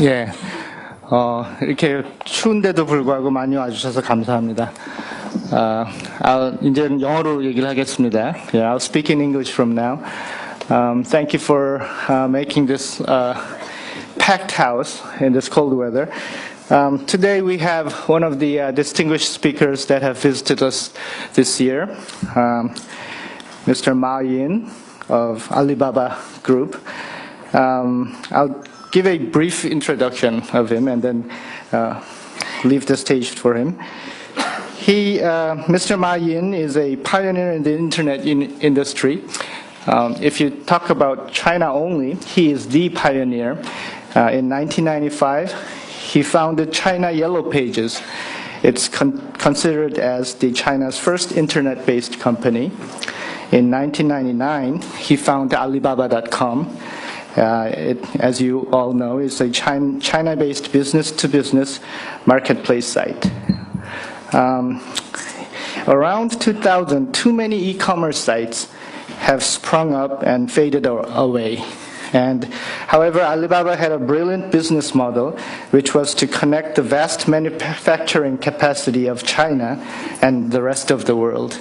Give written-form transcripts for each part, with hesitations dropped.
예, 이렇게 추운데도 불구하고 많이 와주셔서 감사합니다. 이제 영어로 얘기를 하겠습니다. Yeah, I'll speak in English from now. Thank you for making this packed house in this cold weather. Today we have one of the distinguished speakers that have visited us this year, Mr. Ma Yin of Alibaba Group. I'll give a brief introduction of him and then leave the stage for him. Mr. Ma Yin is a pioneer in the internet industry. If you talk about China only, he is the pioneer. In 1995, he founded China Yellow Pages. It's considered as the China's first internet-based company. In 1999, he founded Alibaba.com. As you all know, is a China-based business-to-business marketplace site. Around 2000, too many e-commerce sites have sprung up and faded away. However, Alibaba had a brilliant business model, which was to connect the vast manufacturing capacity of China and the rest of the world.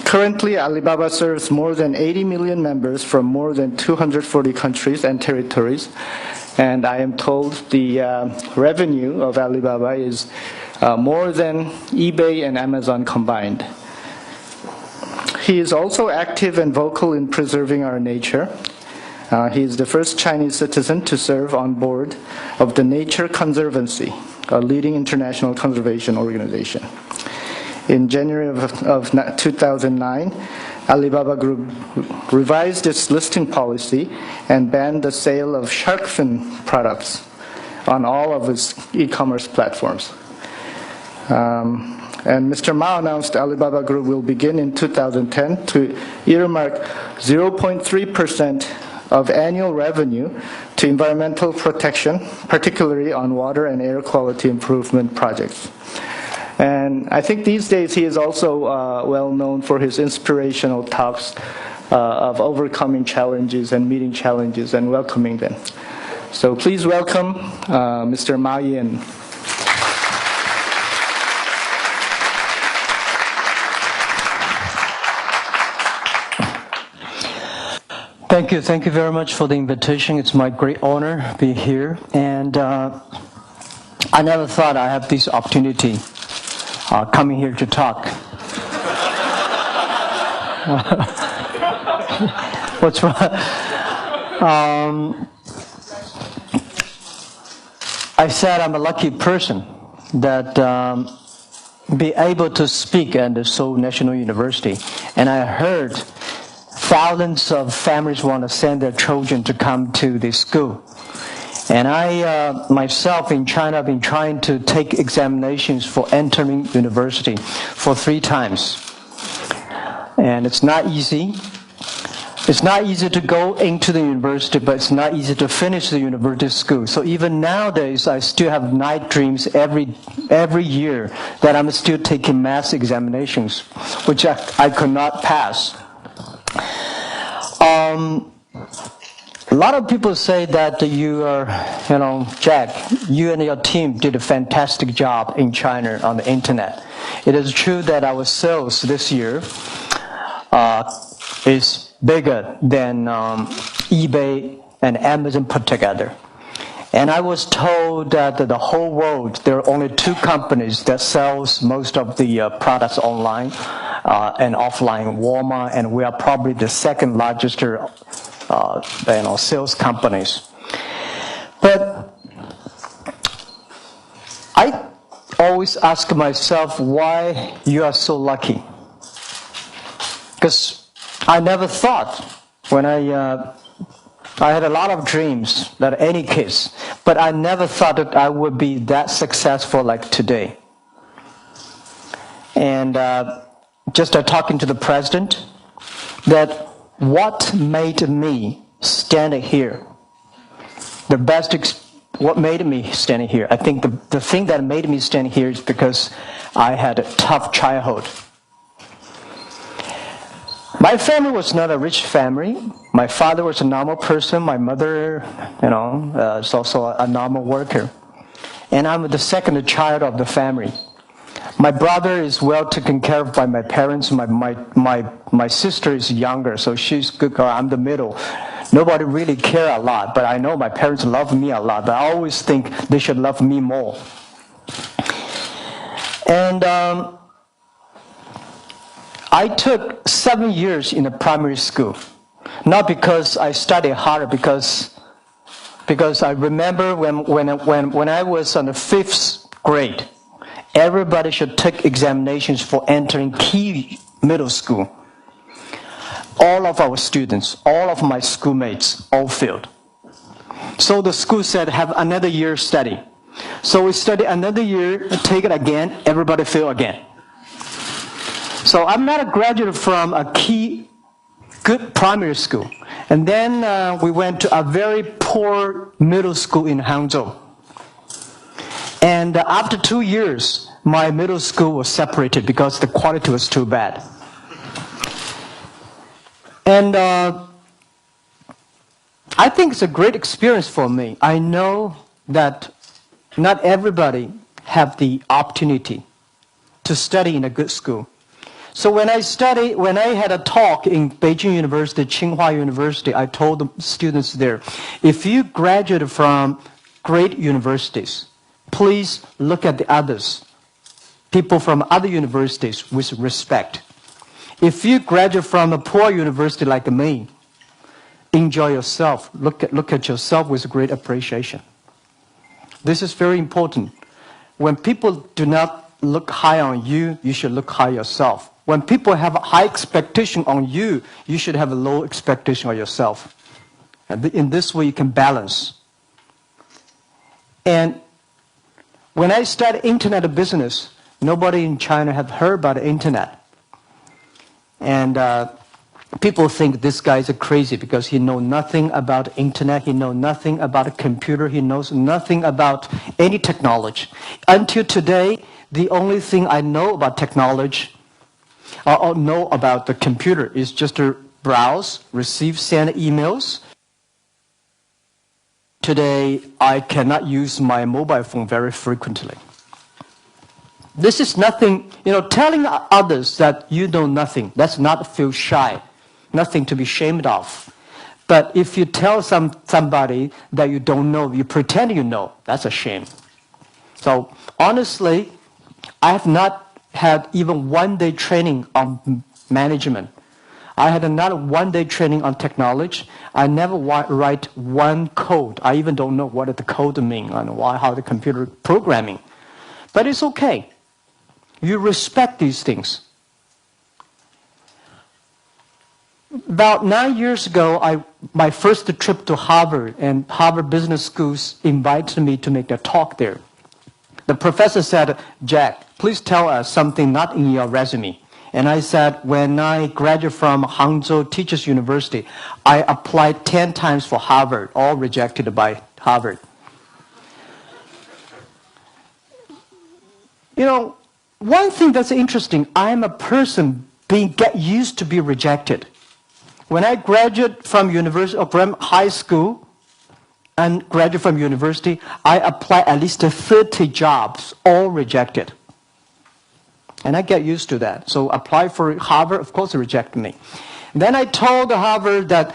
Currently, Alibaba serves more than 80 million members from more than 240 countries and territories. And I am told the revenue of Alibaba is more than eBay and Amazon combined. He is also active and vocal in preserving our nature. He is the first Chinese citizen to serve on board of the Nature Conservancy, a leading international conservation organization. In January of 2009, Alibaba Group revised its listing policy and banned the sale of shark fin products on all of its e-commerce platforms. And Mr. Ma announced Alibaba Group will begin in 2010 to earmark 0.3% of annual revenue to environmental protection, particularly on water and air quality improvement projects. And I think these days he is also well known for his inspirational talks of overcoming challenges and meeting challenges and welcoming them. So please welcome Mr. Ma Yin. Thank you very much for the invitation. It's my great honor to be here. And I never thought I'd have this opportunity coming here to talk. What's wrong? I said I'm a lucky person that be able to speak at the Seoul National University. And I heard thousands of families want to send their children to come to this school. And I, myself in China, have been trying to take examinations for entering university for 3 times. And it's not easy. It's not easy to go into the university, but it's not easy to finish the university school. So even nowadays, I still have night dreams every year that I'm still taking math examinations, which I could not pass. A lot of people say that you are, Jack, you and your team did a fantastic job in China on the internet. It is true that our sales this year is bigger than eBay and Amazon put together. And I was told that the whole world, there are only 2 companies that sells most of the products online and offline, Walmart, and we are probably the second largest sales companies. But I always ask myself why you are so lucky. Because I never thought when I had a lot of dreams that any kids, but I never thought that I would be that successful like today. And just talking to the president, that what made me stand here, what made me stand here, I think the thing that made me stand here is because I had a tough childhood. My family was not a rich family. My father was a normal person. My mother, is also a normal worker. And I'm the second child of the family. My brother is well taken care of by my parents. My sister is younger, so she's good girl. I'm the middle. Nobody really care a lot, but I know my parents love me a lot. But I always think they should love me more. And I took 7 years in a primary school, not because I studied harder, because I remember when I was in the 5th grade, everybody should take examinations for entering key middle school. All of our students, all of my schoolmates, all failed. So the school said, have another year study. So we study another year, take it again, everybody fail again. So I'm not a graduate from a good primary school. And then we went to a very poor middle school in Hangzhou. And after 2 years, my middle school was separated because the quality was too bad. And I think it's a great experience for me. I know that not everybody have the opportunity to study in a good school. So when I had a talk in Beijing University, Tsinghua University, I told the students there, if you graduate from great universities, please look at the others, people from other universities with respect. If you graduate from a poor university like me, enjoy yourself. Look at yourself with great appreciation. This is very important. When people do not look high on you, you should look high yourself. When people have a high expectation on you, you should have a low expectation on yourself. And in this way, you can balance. And when I started internet business, nobody in China had heard about the internet. And people think this guy is crazy because he knows nothing about internet, he knows nothing about a computer, he knows nothing about any technology. Until today, the only thing I know about technology, or know about the computer, is just to browse, receive, send emails. Today, I cannot use my mobile phone very frequently. This is nothing, telling others that you know nothing, that's not feel shy, nothing to be ashamed of. But if you tell somebody that you don't know, you pretend you know, that's a shame. So honestly, I have not had even 1 day training on management. I had not 1 day training on technology. I never write one code. I even don't know what the code means and how the computer programming. But it's okay. You respect these things. About 9 years ago, my first trip to Harvard, and Harvard Business Schools invited me to make a talk there. The professor said, Jack, please tell us something not in your resume. And I said, when I graduated from Hangzhou Teachers University, I applied 10 times for Harvard, all rejected by Harvard. One thing that's interesting, I'm a person get used to be rejected. When I graduated from university or from high school and graduated from university, I applied at least 30 jobs, all rejected. And I get used to that. So apply for Harvard, of course, they reject me. Then I told Harvard that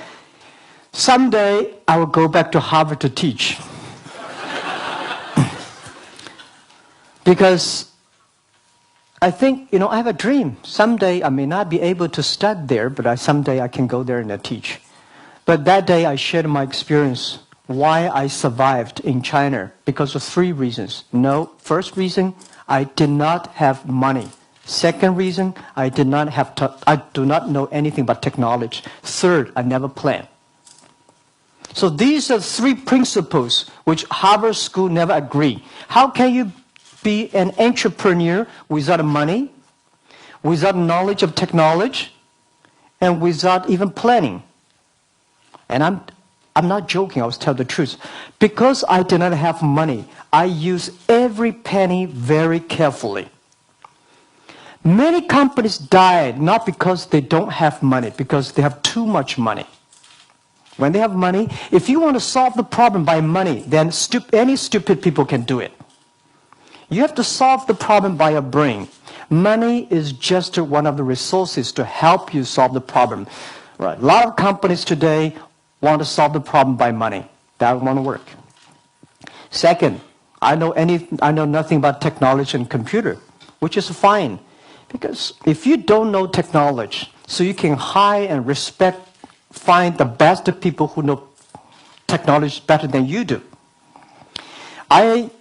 someday I will go back to Harvard to teach. Because I think, I have a dream. Someday I may not be able to study there, but someday I can go there and teach. But that day I shared my experience, why I survived in China, because of 3 reasons. First reason, I did not have money. Second reason, I do not know anything about technology. Third, I never planned. So these are 3 principles which Harvard School never agree. How can you be an entrepreneur without money, without knowledge of technology, and without even planning? And I'm not joking, I was telling the truth. Because I did not have money, I used every penny very carefully. Many companies died not because they don't have money, because they have too much money. When they have money, if you want to solve the problem by money, then any stupid people can do it. You have to solve the problem by your brain. Money is just one of the resources to help you solve the problem. Right. A lot of companies today want to solve the problem by money. That won't work. Second, I know nothing about technology and computer, which is fine. Because if you don't know technology, so you can hire and find the best people who know technology better than you do.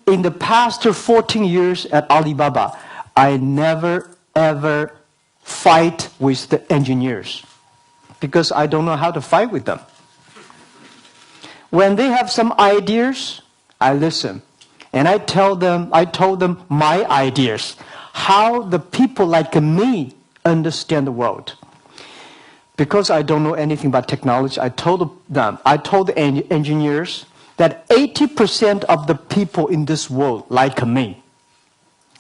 In the past 14 years at Alibaba, I never ever fight with the engineers because I don't know how to fight with them. When they have some ideas, I listen. And I told them my ideas, how the people like me understand the world. Because I don't know anything about technology, I told the engineers that 80% of the people in this world like me.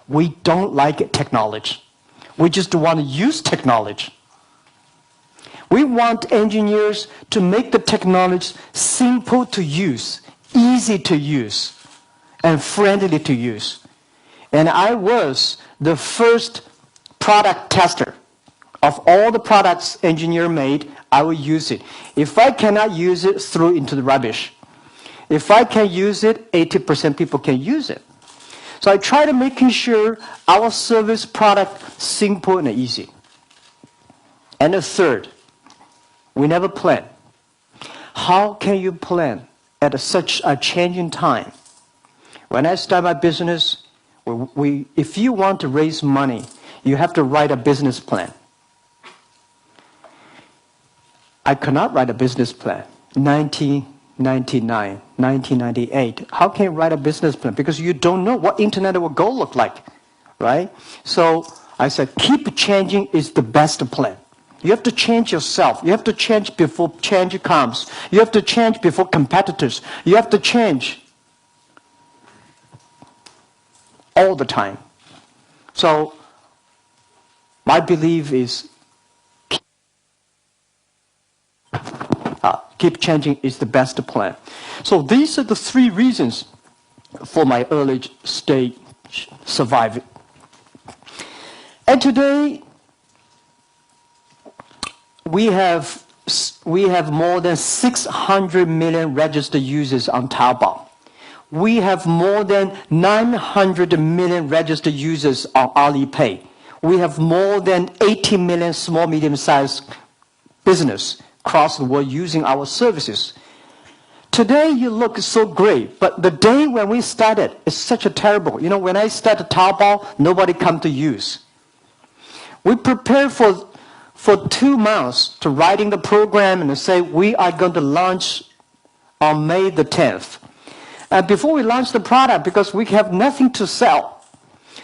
We don't like technology. We just want to use technology. We want engineers to make the technology simple to use, easy to use, and friendly to use. And I was the first product tester. Of all the products engineer made, I will use it. If I cannot use it, throw it into the rubbish. If I can use it, 80% people can use it. So I try to making sure our service product simple and easy. And the third, we never plan. How can you plan at such a changing time? When I start my business, if you want to raise money, you have to write a business plan. I could not write a business plan. 1999, 1998. How can you write a business plan? Because you don't know what internet will go look like, right? So I said, keep changing is the best plan. You have to change yourself. You have to change before change comes. You have to change before competitors. You have to change all the time. So my belief is keep changing is the best plan. So these are the three reasons for my early stage surviving. And today, we have more than 600 million registered users on Taobao. We have more than 900 million registered users on Alipay. We have more than 80 million small, medium-sized business across the world using our services. Today you look so great, but the day when we started is such a terrible. You know, when I started Taobao, nobody come to use. We prepared for 2 months to writing the program and to say we are going to launch on May the 10th. And before we launch the product, because we have nothing to sell,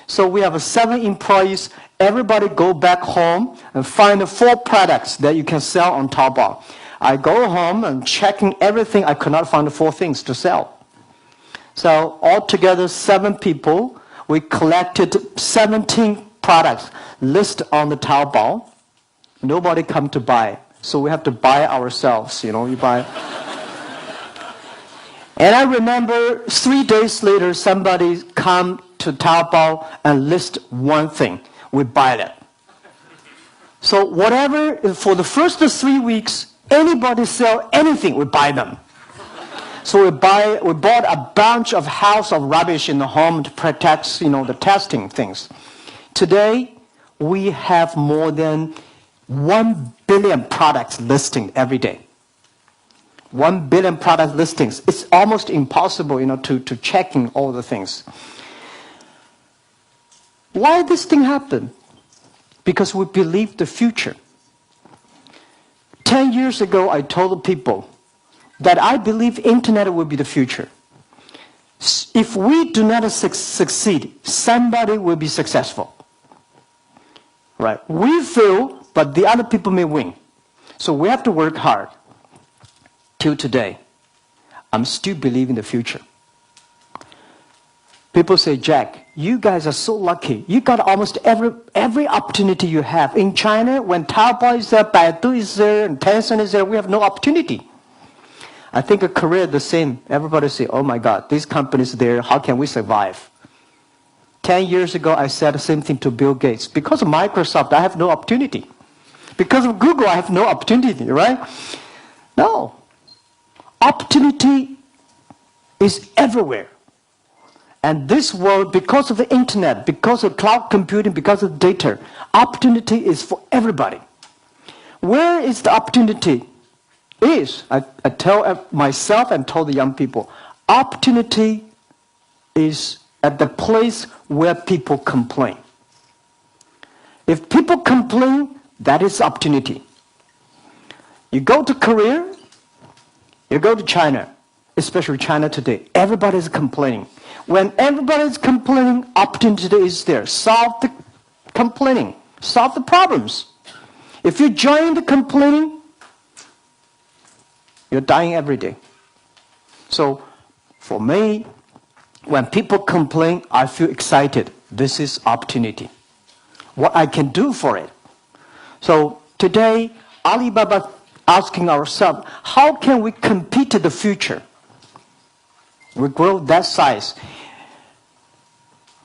so we have 7 employees. Everybody go back home and find 4 products that you can sell on Taobao. I go home and checking everything. I could not find 4 things to sell. So altogether, 7 people. We collected 17 products listed on the Taobao. Nobody come to buy, so we have to buy ourselves. You know, you buy. And I remember 3 days later, somebody come to Taobao and list 1 thing. We buy it. So whatever, for the first 3 weeks, anybody sell anything, we buy them. So we bought a bunch of house of rubbish in the home to protect, the testing things. Today, we have more than 1 billion products listing every day. 1 billion product listings. It's almost impossible, to checking all the things. Why this thing happened? Because we believe the future. 10 years ago, I told people that I believe internet will be the future. If we do not succeed, somebody will be successful. Right? We fail, but the other people may win. So we have to work hard. Till today, I'm still believing the future. People say, Jack, you guys are so lucky. You got almost every opportunity you have. In China, when Taobao is there, Baidu is there, and Tencent is there, we have no opportunity. I think in Korea the same. Everybody say, oh my God, these companies there, how can we survive? 10 years ago, I said the same thing to Bill Gates. Because of Microsoft, I have no opportunity. Because of Google, I have no opportunity, right? No. Opportunity is everywhere. And this world, because of the internet, because of cloud computing, because of data, opportunity is for everybody. Where is the opportunity? I tell myself and tell the young people, opportunity is at the place where people complain. If people complain, that is opportunity. You go to Korea, you go to China, especially China today, everybody is complaining. When everybody is complaining, opportunity is there. Solve the complaining. Solve the problems. If you join the complaining, you're dying every day. So for me, when people complain, I feel excited. This is opportunity. What I can do for it. So today, Alibaba asking ourselves, how can we compete in the future? We grow that size.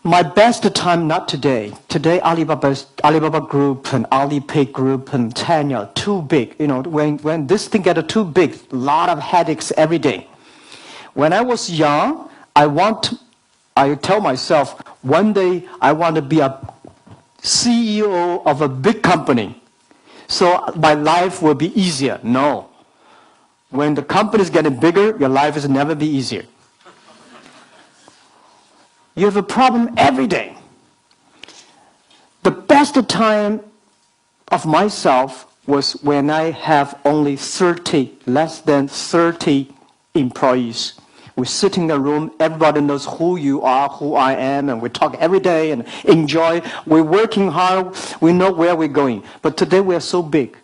My best time, not today. Today, Alibaba Group and Alipay Group and Tanya are too big. You know, when this thing gets too big, a lot of headaches every day. When I was young, I tell myself, one day I want to be a CEO of a big company. So my life will be easier. No. When the company is getting bigger, your life will never be easier. You have a problem every day. The best time of myself was when I have only less than 30 employees. We sit in a room, everybody knows who you are, who I am, and we talk every day and enjoy. We're working hard, we know where we're going. But today we are so big.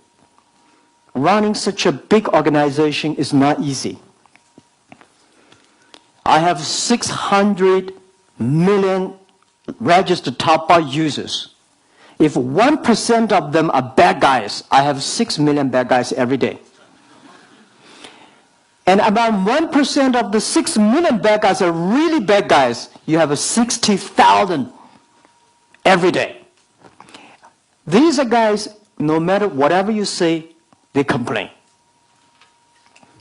Running such a big organization is not easy. I have 600 million registered Taobao users. If 1% of them are bad guys, I have 6 million bad guys every day. And about 1% of the 6 million bad guys are really bad guys. You have 60,000 every day. These are guys, no matter whatever you say, they complain.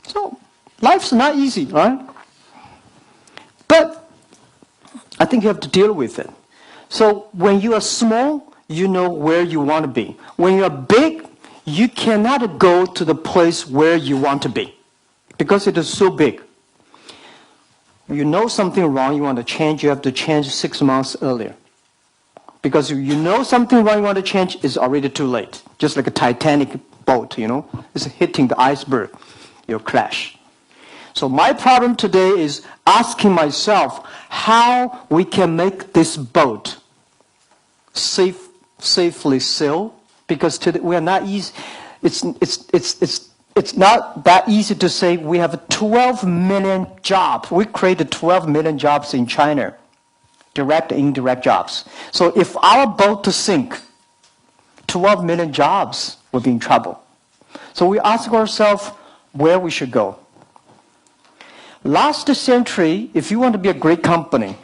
So, life's not easy, right? But I think you have to deal with it. So when you are small, you know where you want to be. When you are big, you cannot go to the place where you want to be because it is so big. You know something wrong, you want to change, you have to change 6 months earlier. Because you know something wrong, you want to change, it's already too late. Just like a Titanic boat, you know, it's hitting the iceberg, you'll crash. So my problem today is asking myself how we can make this boat safely sail, because today we are not easy. It's not that easy to say we have 12 million jobs. We created 12 million jobs in China, direct and indirect jobs. So if our boat to sink, 12 million jobs will be in trouble. So we ask ourselves where we should go. Last century, if you want to be a great company,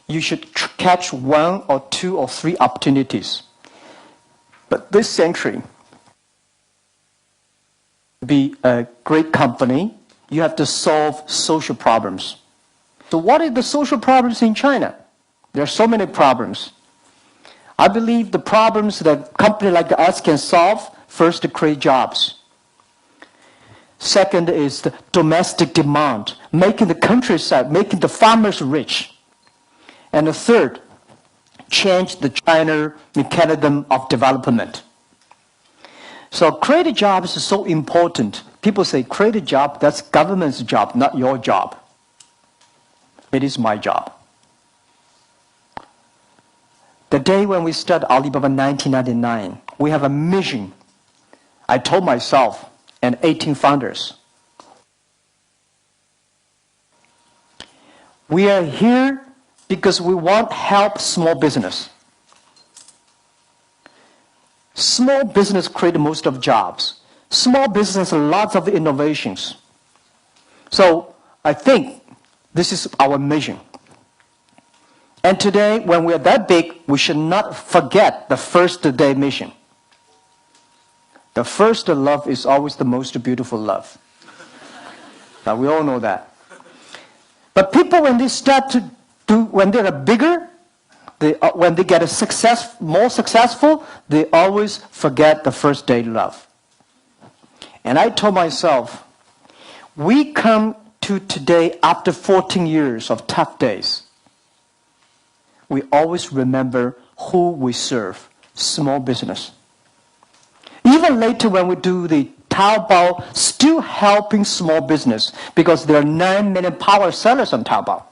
you should catch 1 or 2 or 3 opportunities. But this century, to be a great company, you have to solve social problems. So what are the social problems in China? There are so many problems. I believe the problems that a company like us can solve, first, to create jobs. Second is the domestic demand, making the countryside, making the farmers rich. And the third, change the China mechanism of development. So create jobs is so important. People say create a job, that's government's job, not your job. It is my job. The day when we started Alibaba in 1999, we have a mission. I told myself, and 18 founders. We are here because we want to help small business. Small business create most of jobs. Small business, lots of innovations. So I think this is our mission. And today, when we are that big, we should not forget the first day mission. The first love is always the most beautiful love. Now, we all know that. But people, when they start to do, when they are bigger, when they get more successful, they always forget the first day love. And I told myself, we come to today after 14 years of tough days. We always remember who we serve, small business. Even later when we do the Taobao, still helping small business because there are 9 million power sellers on Taobao.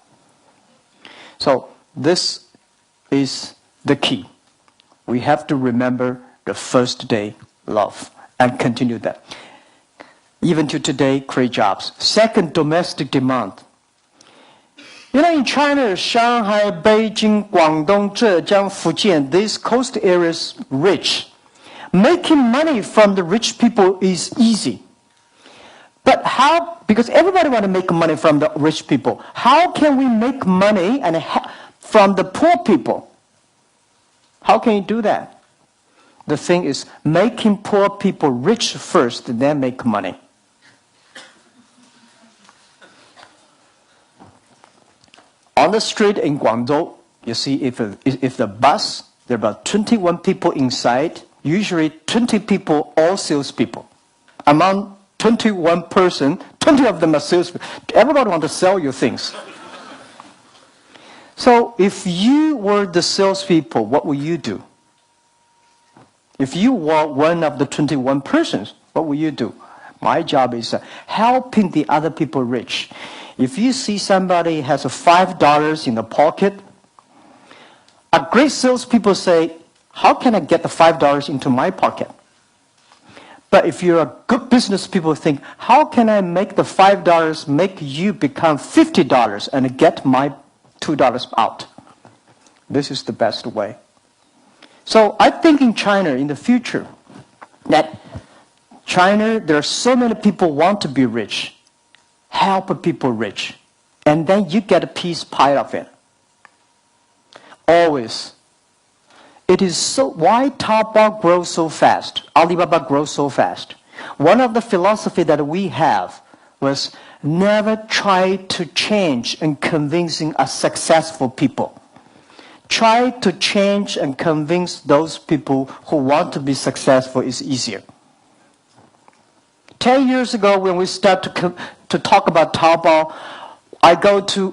So this is the key. We have to remember the first day love and continue that. Even to today, create jobs. Second, domestic demand. You know, in China, Shanghai, Beijing, Guangdong, Zhejiang, Fujian, these coast areas rich. Making money from the rich people is easy. But how, because everybody wants to make money from the rich people, how can we make money from the poor people? How can you do that? The thing is making poor people rich first, then make money. On the street in Guangzhou, you see if the bus, there are about 21 people inside, usually 20 people, all salespeople. Among 21 person, 20 of them are salespeople. Everybody wants to sell you things. So if you were the salespeople, what would you do? If you were one of the 21 persons, what would you do? My job is helping the other people rich. If you see somebody has $5 in the pocket, a great salespeople say, how can I get the $5 into my pocket? But if you're a good business people think, how can I make the $5 make you become $50 and get my $2 out? This is the best way. So I think in China in the future, that China, there are so many people want to be rich. Help people rich. And then you get a piece pie of it. Always. It is so, why Taobao grows so fast? Alibaba grows so fast. One of the philosophy that we have was never try to change and convincing a successful people. Try to change and convince those people who want to be successful is easier. 10 years ago when we started to talk about Taobao,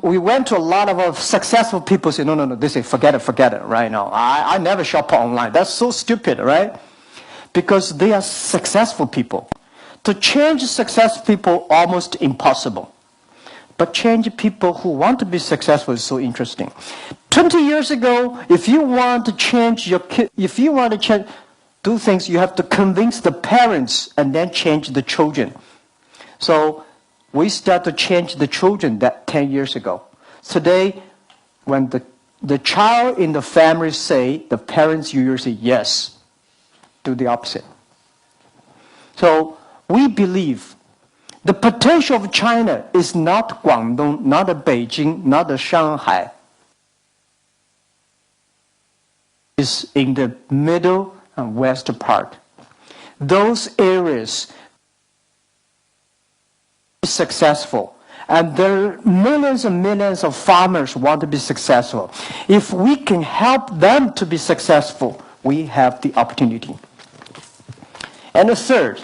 we went to a lot of successful people say, no, they say, forget it, right now. I never shop online. That's so stupid, right? Because they are successful people. To change successful people, almost impossible. But change people who want to be successful is so interesting. 20 years ago, if you want to change do things, you have to convince the parents and then change the children. So we start to change the children that 10 years ago. Today, when the child in the family say, the parents usually say yes, do the opposite. So we believe the potential of China is not Guangdong, not Beijing, not Shanghai. It's in the middle and west part. Those areas are successful. And there are millions and millions of farmers who want to be successful. If we can help them to be successful, we have the opportunity. And the third,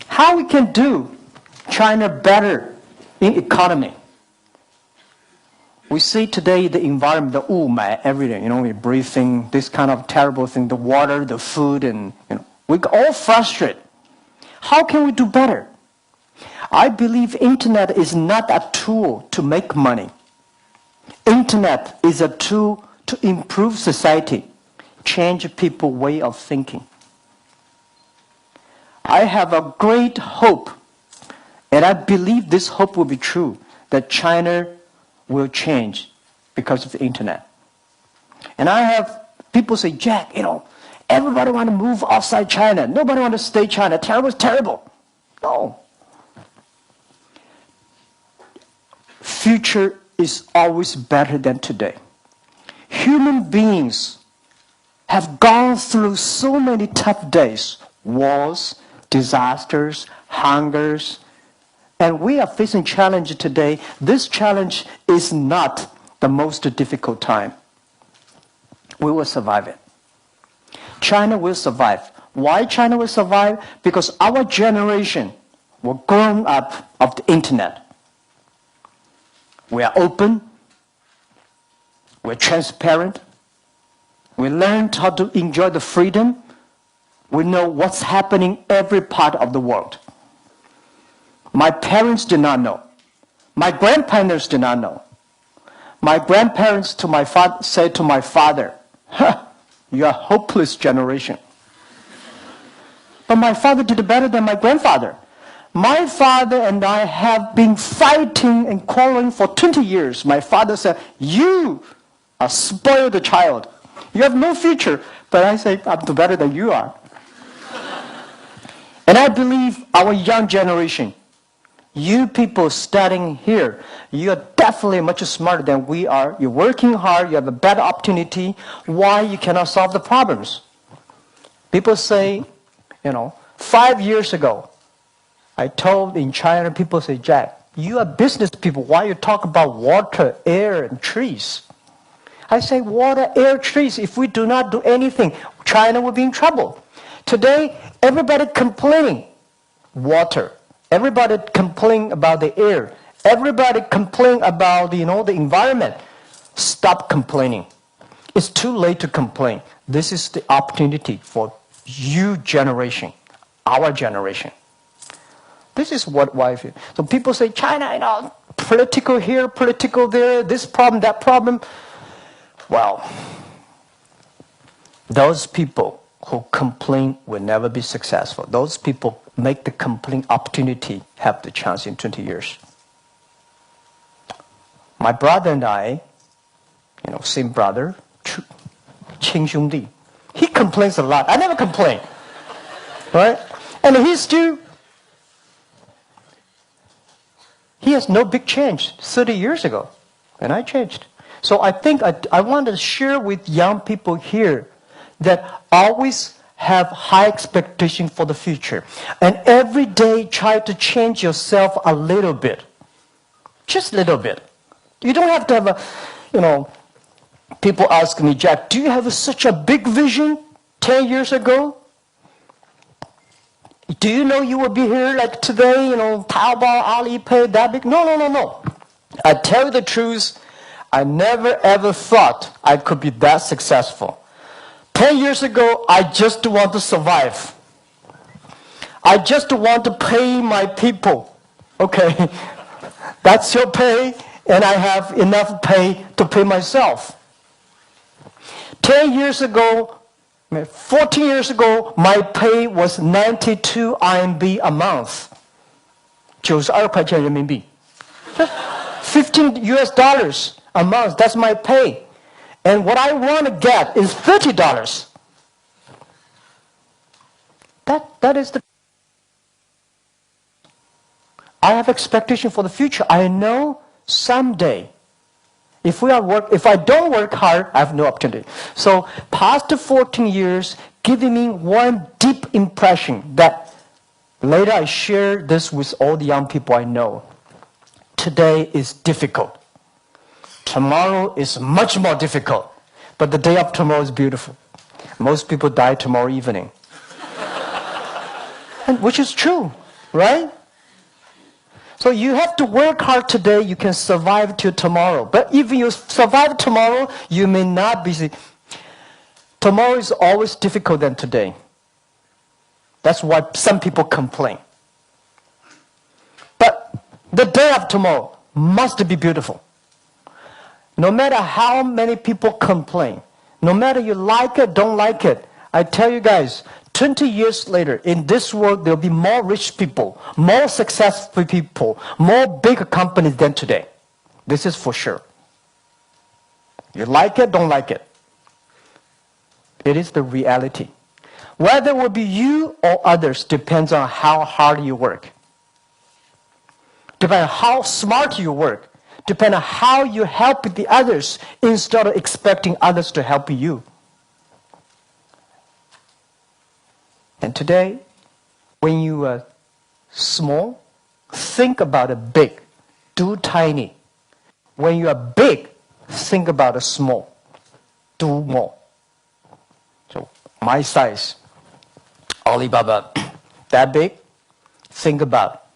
how we can do China better in economy. We see today the environment, the 雾霾, everything, we're breathing this kind of terrible thing, the water, the food, and we all frustrated. How can we do better? I believe internet is not a tool to make money. Internet is a tool to improve society, change people's way of thinking. I have a great hope, and I believe this hope will be true, that China will change because of the internet. And I have people say, Jack, everybody want to move outside China. Nobody want to stay China. China was terrible. No. Future is always better than today. Human beings have gone through so many tough days, wars, disasters, hungers, and we are facing challenge today. This challenge is not the most difficult time. We will survive it. China will survive. Why China will survive? Because our generation were grown up of the internet. We are open. We're transparent. We learned how to enjoy the freedom. We know what's happening every part of the world. My parents did not know. My grandparents did not know. My grandparents said to my father, "You are a hopeless generation." But my father did better than my grandfather. My father and I have been fighting and quarreling for 20 years. My father said, "You are spoiled child. You have no future." But I say, "I'm better than you are." And I believe our young generation, you people studying here, you are definitely much smarter than we are. You're working hard. You have a better opportunity. Why you cannot solve the problems? People say, 5 years ago, I told in China, people say, "Jack, you are business people. Why you talk about water, air, and trees?" I say, water, air, trees. If we do not do anything, China will be in trouble. Today, everybody complaining water. Everybody complain about the air. Everybody complain about the environment. Stop complaining. It's too late to complain. This is the opportunity for you generation, our generation. This is what I feel. So people say, China, political here, political there, this problem, that problem. Well, those people who complain will never be successful. Those people make the complaint opportunity have the chance in 20 years. My brother and I, same brother, 亲兄弟, he complains a lot. I never complain. Right? And he has no big change 30 years ago. And I changed. So I think I want to share with young people here that always have high expectation for the future. And every day try to change yourself a little bit. Just a little bit. You don't have to have people ask me, Jack, do you have such a big vision 10 years ago? Do you know you will be here like today, Taobao, Alipay, that big? No. I tell you the truth, I never ever thought I could be that successful. 10 years ago, I just want to survive. I just want to pay my people. Okay, that's your pay, and I have enough pay to pay myself. 10 years ago, 14 years ago, my pay was 92 RMB a month. 92块钱人民币. $15 a month, that's my pay. And what I want to get is $30. That is the... I have expectation for the future. I know someday, if I don't work hard, I have no opportunity. So past 14 years, giving me one deep impression that later I share this with all the young people I know. Today is difficult. Tomorrow is much more difficult. But the day of tomorrow is beautiful. Most people die tomorrow evening. And which is true, right? So you have to work hard today, you can survive till tomorrow. But if you survive tomorrow, you may not be... Tomorrow is always difficult than today. That's why some people complain. But the day of tomorrow must be beautiful. No matter how many people complain, no matter you like it, don't like it, I tell you guys, 20 years later, in this world, there will be more rich people, more successful people, more big companies than today. This is for sure. You like it, don't like it. It is the reality. Whether it will be you or others depends on how hard you work. Depends on how smart you work. Depends on how you help the others instead of expecting others to help you. And today, when you are small, think about it big. Do tiny. When you are big, think about it small. Do more. So my size, Alibaba, that big, think about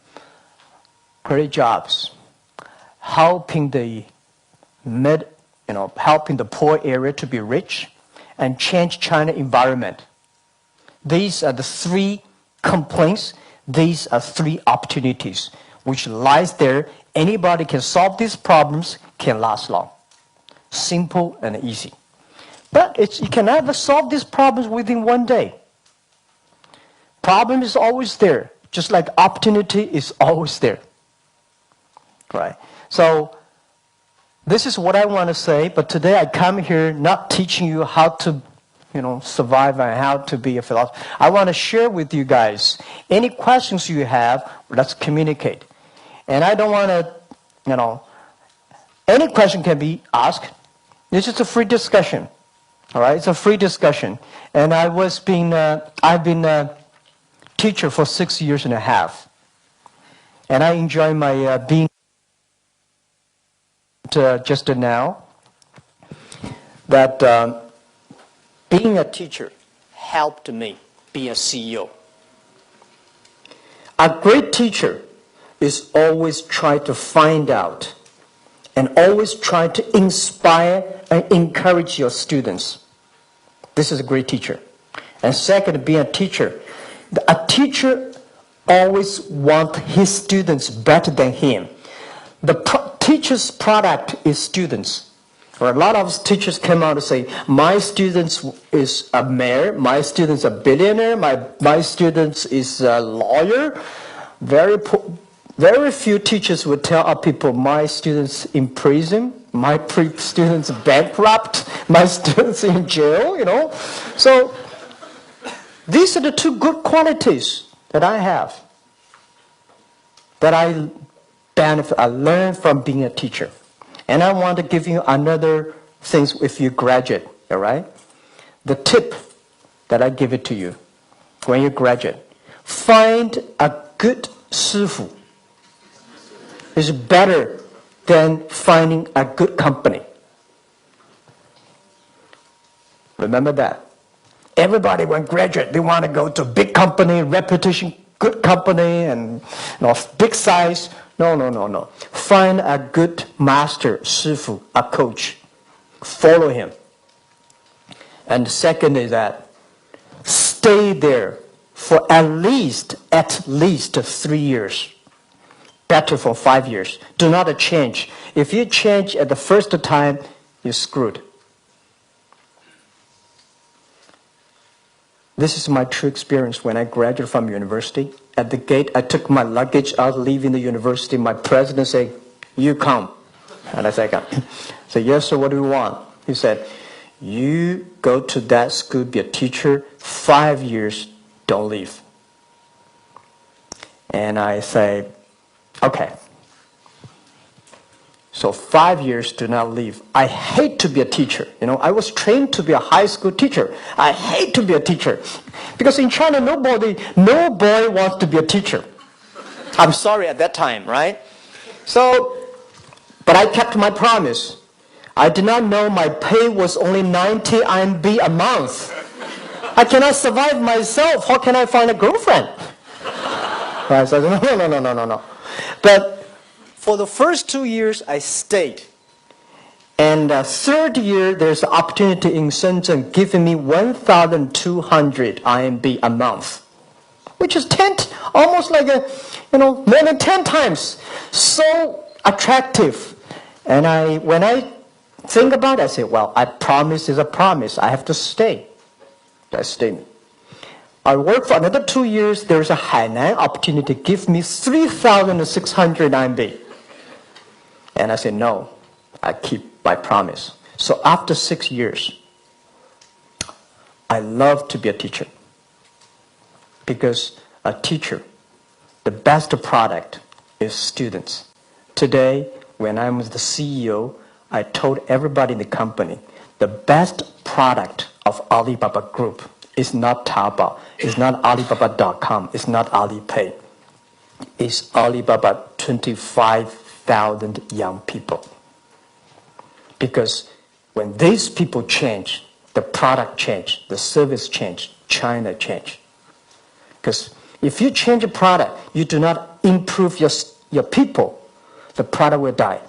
great jobs, helping the helping the poor area to be rich, and change China environment. These are the three complaints. These are three opportunities which lies there. Anybody can solve these problems, can last long. Simple and easy. But you can never solve these problems within one day. Problem is always there, just like opportunity is always there. Right? So this is what I want to say, but today I come here not teaching you how to survive and how to be a philosopher. I want to share with you guys any questions you have, let's communicate. And I don't want to, any question can be asked. This is a free discussion. All right, it's a free discussion. And I've been a teacher for 6 years and a half. And I enjoy my being just now that being a teacher helped me be a CEO. A great teacher is always trying to find out and always try to inspire and encourage your students. This is a great teacher. And second, being a teacher always wants his students better than him. The teacher's product is students. Or a lot of teachers come out and say, my students is a mayor, my students a billionaire, my students is a lawyer. Very few teachers would tell our people, my students in prison, my students bankrupt, my students in jail, So these are the two good qualities that I have, that I learn from being a teacher. And I want to give you another thing if you graduate, all right? The tip that I give it to you when you graduate. Find a good 师傅 is better than finding a good company. Remember that. Everybody when graduate, they want to go to big company, reputation, good company, and big size. No. Find a good master, 师傅, a coach. Follow him. And the second is that stay there for at least 3 years. Better for 5 years. Do not change. If you change at the first time, you're screwed. This is my true experience when I graduated from university. At the gate, I took my luggage out, leaving the university. My president said, you come. And I said, I said, yes, sir, what do you want? He said, you go to that school, be a teacher, 5 years, don't leave. And I say, okay. So 5 years, do not leave. I hate to be a teacher. I was trained to be a high school teacher. I hate to be a teacher. Because in China, no boy wants to be a teacher. I'm sorry at that time, right? But I kept my promise. I did not know my pay was only 90 RMB a month. I cannot survive myself. How can I find a girlfriend? Right, so I said, no. But for the first 2 years, I stayed. And the third year, there's an opportunity in Shenzhen giving me 1,200 RMB a month, which is almost like more than 10 times. So attractive. And when I think about it, I say, well, a promise is a promise. I have to stay. I stayed. I worked for another 2 years. There's a Hainan opportunity to give me 3,600 RMB. And I said, no, I keep my promise. So after 6 years, I love to be a teacher. Because a teacher, the best product is students. Today, when I was the CEO, I told everybody in the company, the best product of Alibaba Group is not Taobao, it's not Alibaba.com, it's not Alipay. It's Alibaba 25,000 young people. Because when these people change, the product change, the service change, China change. Because if you change a product, you do not improve your people, the product will die.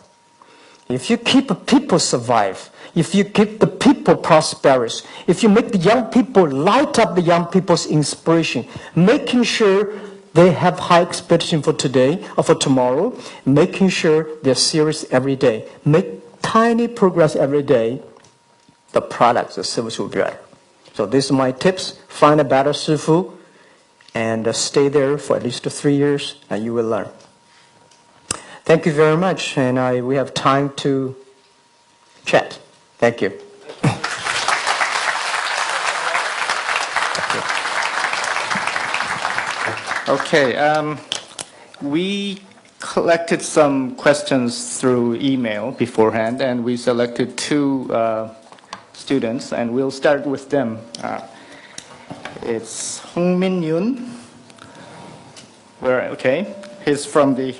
If you keep the people survive, if you keep the people prosperous, if you make the young people light up the young people's inspiration, making sure they have high expectation for today or for tomorrow, making sure they're serious every day, make tiny progress every day, the products, the service will be better. So these are my tips. Find a better Shifu and stay there for at least 3 years and you will learn. Thank you very much, and we have time to chat. Thank you. Okay, we collected some questions through email beforehand, and we selected 2 students, and we'll start with them. It's Hong Min Yoon. Okay, he's from the.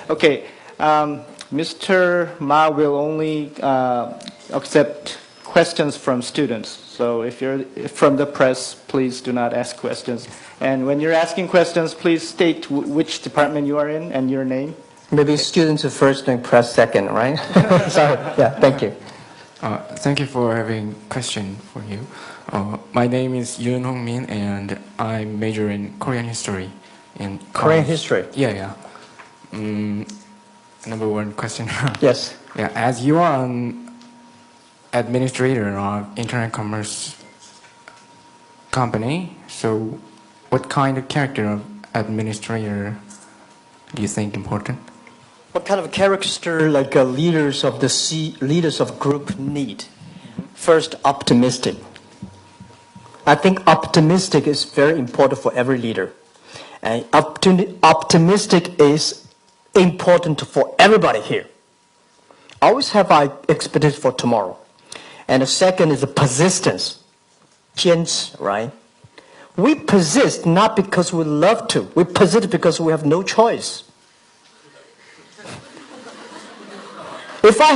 Okay, Mr. Ma will only accept questions from students. So if you're from the press, please do not ask questions. And when you're asking questions, please state which department you are in and your name. Maybe students are first and press second, right? Sorry. Yeah, thank you. Thank you for having question for you. My name is Yoon Hong Min, and I major in Korean history. Korean history? Yeah. Number 1 question. Yes. Yeah, as you are an administrator of internet commerce company, so what kind of character of administrator do you think important? What kind of character like leaders of group need? First, optimistic. I think optimistic is very important for every leader. And optimistic is important for everybody here. Always have our expectation for tomorrow. And the second is the persistence. 坚持, right? We persist not because we love to. We persist because we have no choice. If I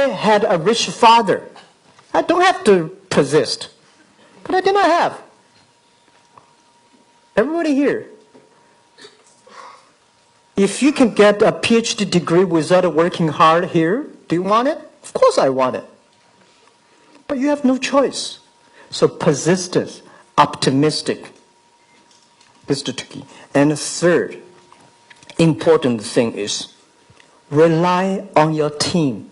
had a rich father, I don't have to persist. But I did not have. Everybody here. If you can get a PhD degree without working hard here, do you want it? Of course I want it. But you have no choice. So persistence, optimistic. This is the key. And the third important thing is rely on your team.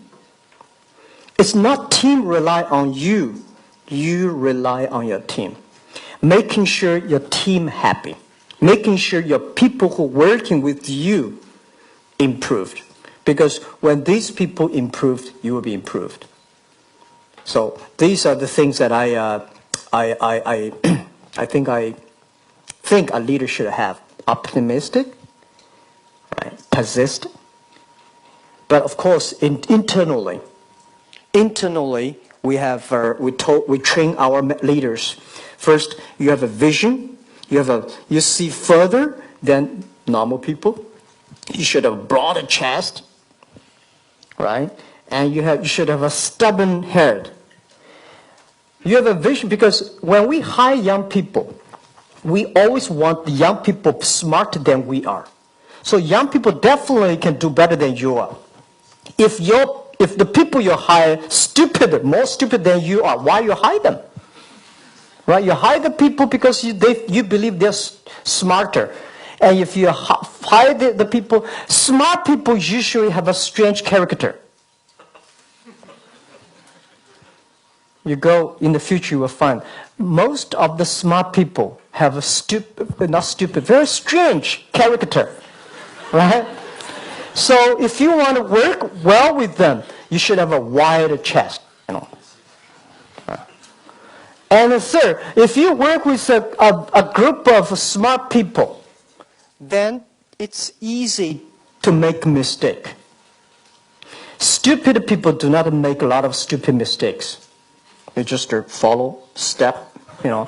It's not team rely on you. You rely on your team. Making sure your team happy. Making sure your people who are working with you improved. Because when these people improved, you will be improved. So these are the things that I think a leader should have. Optimistic, right? Persistent. But of course, internally, we have we train our leaders. First, you have a vision. You see further than normal people. You should have a broader chest, right? And you should have a stubborn head. You have a vision because when we hire young people, we always want the young people smarter than we are. So young people definitely can do better than you are. If the people you hire more stupid than you are, why you hire them? Right? You hire the people because you believe they're smarter. And if you hire the people, smart people usually have a strange character. You go in the future, you will find most of the smart people have a very strange character, right? So if you want to work well with them, you should have a wide chest, you know. And the third, if you work with a group of smart people, then it's easy to make a mistake. Stupid people do not make a lot of stupid mistakes. They just follow step, you know.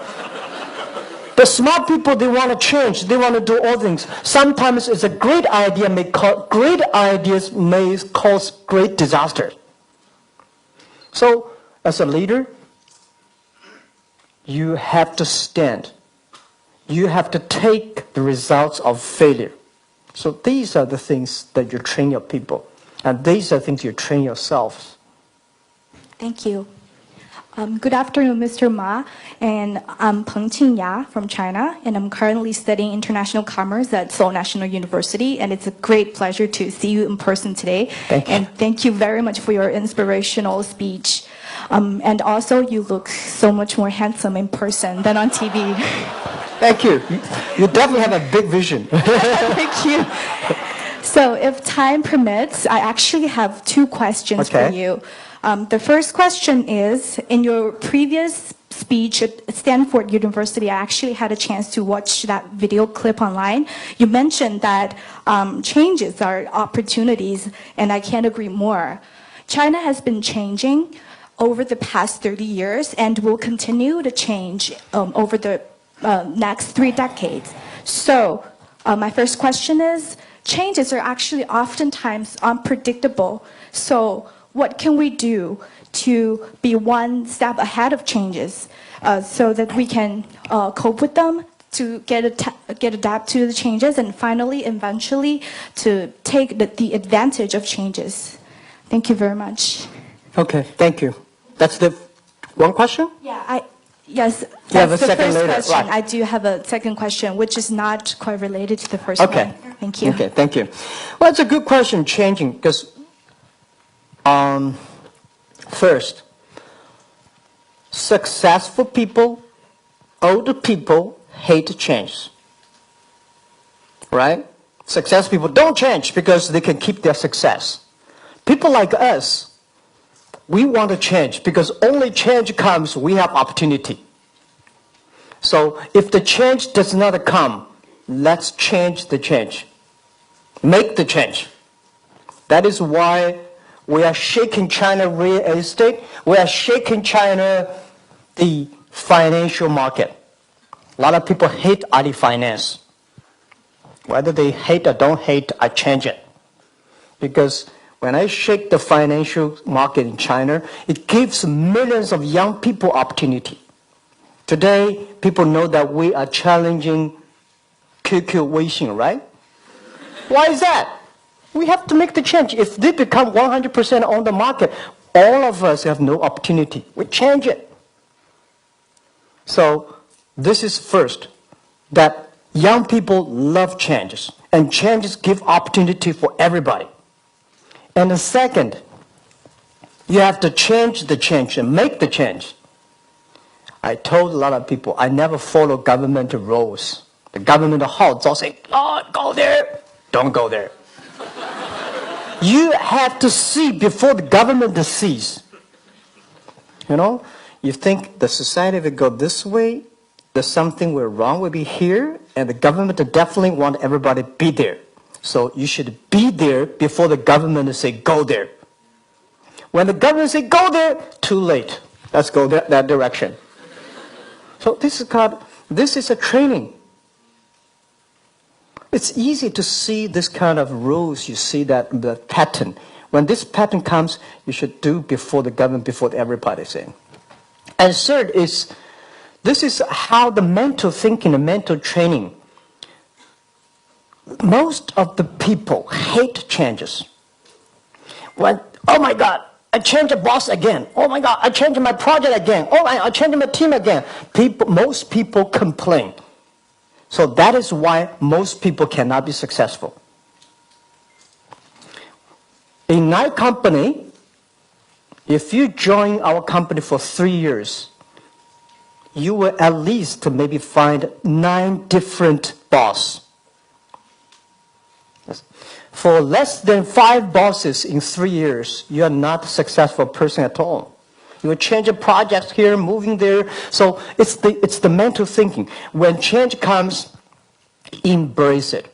But smart people, they want to change. They want to do all things. Sometimes it's a great idea. Great ideas may cause great disasters. So, as a leader, you have to stand. You have to take the results of failure. So these are the things that you train your people. And these are things you train yourselves. Thank you. Good afternoon, Mr. Ma. And I'm Peng Qingya from China, and I'm currently studying international commerce at Seoul National University. And it's a great pleasure to see you in person today. Thank you. And thank you very much for your inspirational speech. And also, you look so much more handsome in person than on TV. Thank you. You definitely have a big vision. Thank you. So if time permits, I actually have two questions for you. The first question is, in your previous speech at Stanford University, I actually had a chance to watch that video clip online. You mentioned that changes are opportunities, and I can't agree more. China has been changing over the past 30 years and will continue to change over the next 3 decades. So my first question is, changes are actually oftentimes unpredictable. So what can we do to be one step ahead of changes so that we can cope with them, to get adapt to the changes, and finally, eventually, to take the advantage of changes? Thank you very much. Okay, thank you. That's the one question? Yeah, yes. You have a That's the second first later, question. right. I do have a second question, which is not quite related to the first Okay. one. Thank you. Okay, thank you. Well, it's a good question, changing, because first, successful people, older people hate change. Right? Successful people don't change because they can keep their success. People like us, we want to change because only change comes, we have opportunity. So if the change does not come, let's change the change. Make the change. That is why we are shaking China real estate. We are shaking China, the financial market. A lot of people hate Ali finance. Whether they hate or don't hate, I change it. Because when I shake the financial market in China, it gives millions of young people opportunity. Today, people know that we are challenging QQ Weixin, right? Why is that? We have to make the change. If they become 100% on the market, all of us have no opportunity. We change it. So this is first, that young people love changes, and changes give opportunity for everybody. And the second, you have to change the change and make the change. I told a lot of people, I never follow government rules. The government halts, I'll say, oh, go there, don't go there. You have to see before the government sees. You know, you think the society will go this way, there's something wrong will be here, and the government definitely want everybody to be there. So you should be there before the government say go there. When the government say go there, too late. Let's go that direction. So this is a training. It's easy to see this kind of rules. You see that the pattern. When this pattern comes, you should do before the government, before everybody saying. And third is, this is how the mental thinking, the mental training. Most of the people hate changes. When, oh my God, I changed the boss again. Oh my God, I changed my project again. Oh, I changed my team again. Most people complain. So that is why most people cannot be successful. In my company, if you join our company for 3 years, you will at least maybe find 9 different bosses. For less than 5 bosses in 3 years, you are not a successful person at all. You will change projects here, moving there. So it's the mental thinking. When change comes, embrace it.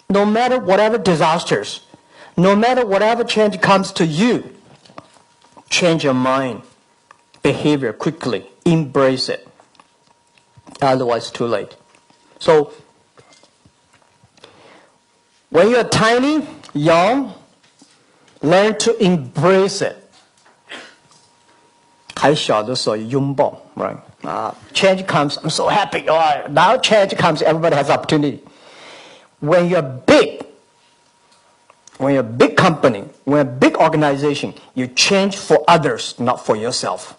No matter whatever disasters, no matter whatever change comes to you, change your mind, behavior quickly, embrace it. Otherwise, too late. So, when you're tiny, young, learn to embrace it. 还小的时候拥抱, right? Change comes, I'm so happy. Oh, now change comes, everybody has opportunity. When you're big company, when a big organization, you change for others, not for yourself.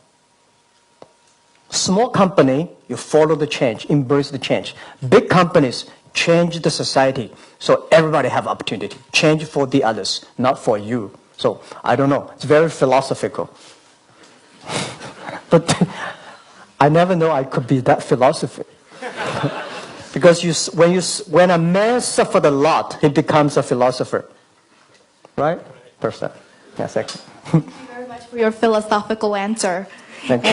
Small company, you follow the change, embrace the change. Big companies, change the society, so everybody have opportunity. Change for the others, not for you. So, I don't know, it's very philosophical. But I never know I could be that philosophical. Because when a man suffers a lot, he becomes a philosopher. Right? Person. Yes, actually. Thank you very much for your philosophical answer. Thank you.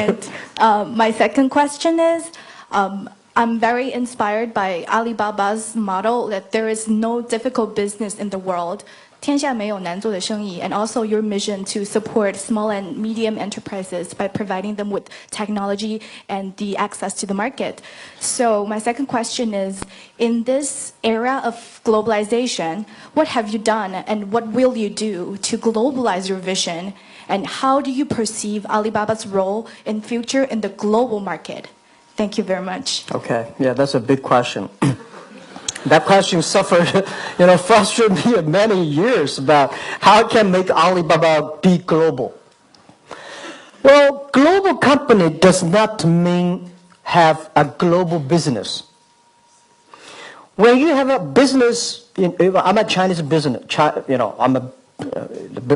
And my second question is, I'm very inspired by Alibaba's model that there is no difficult business in the world. 天下没有难做的生意, and also your mission to support small and medium enterprises by providing them with technology and the access to the market. So my second question is, in this era of globalization, what have you done and what will you do to globalize your vision? And how do you perceive Alibaba's role in future in the global market? Thank you very much. Okay, yeah, that's a big question. That question suffered, frustrated me many years about how can make Alibaba be global. Well, global company does not mean have a global business. When you have a business, I'm a Chinese business,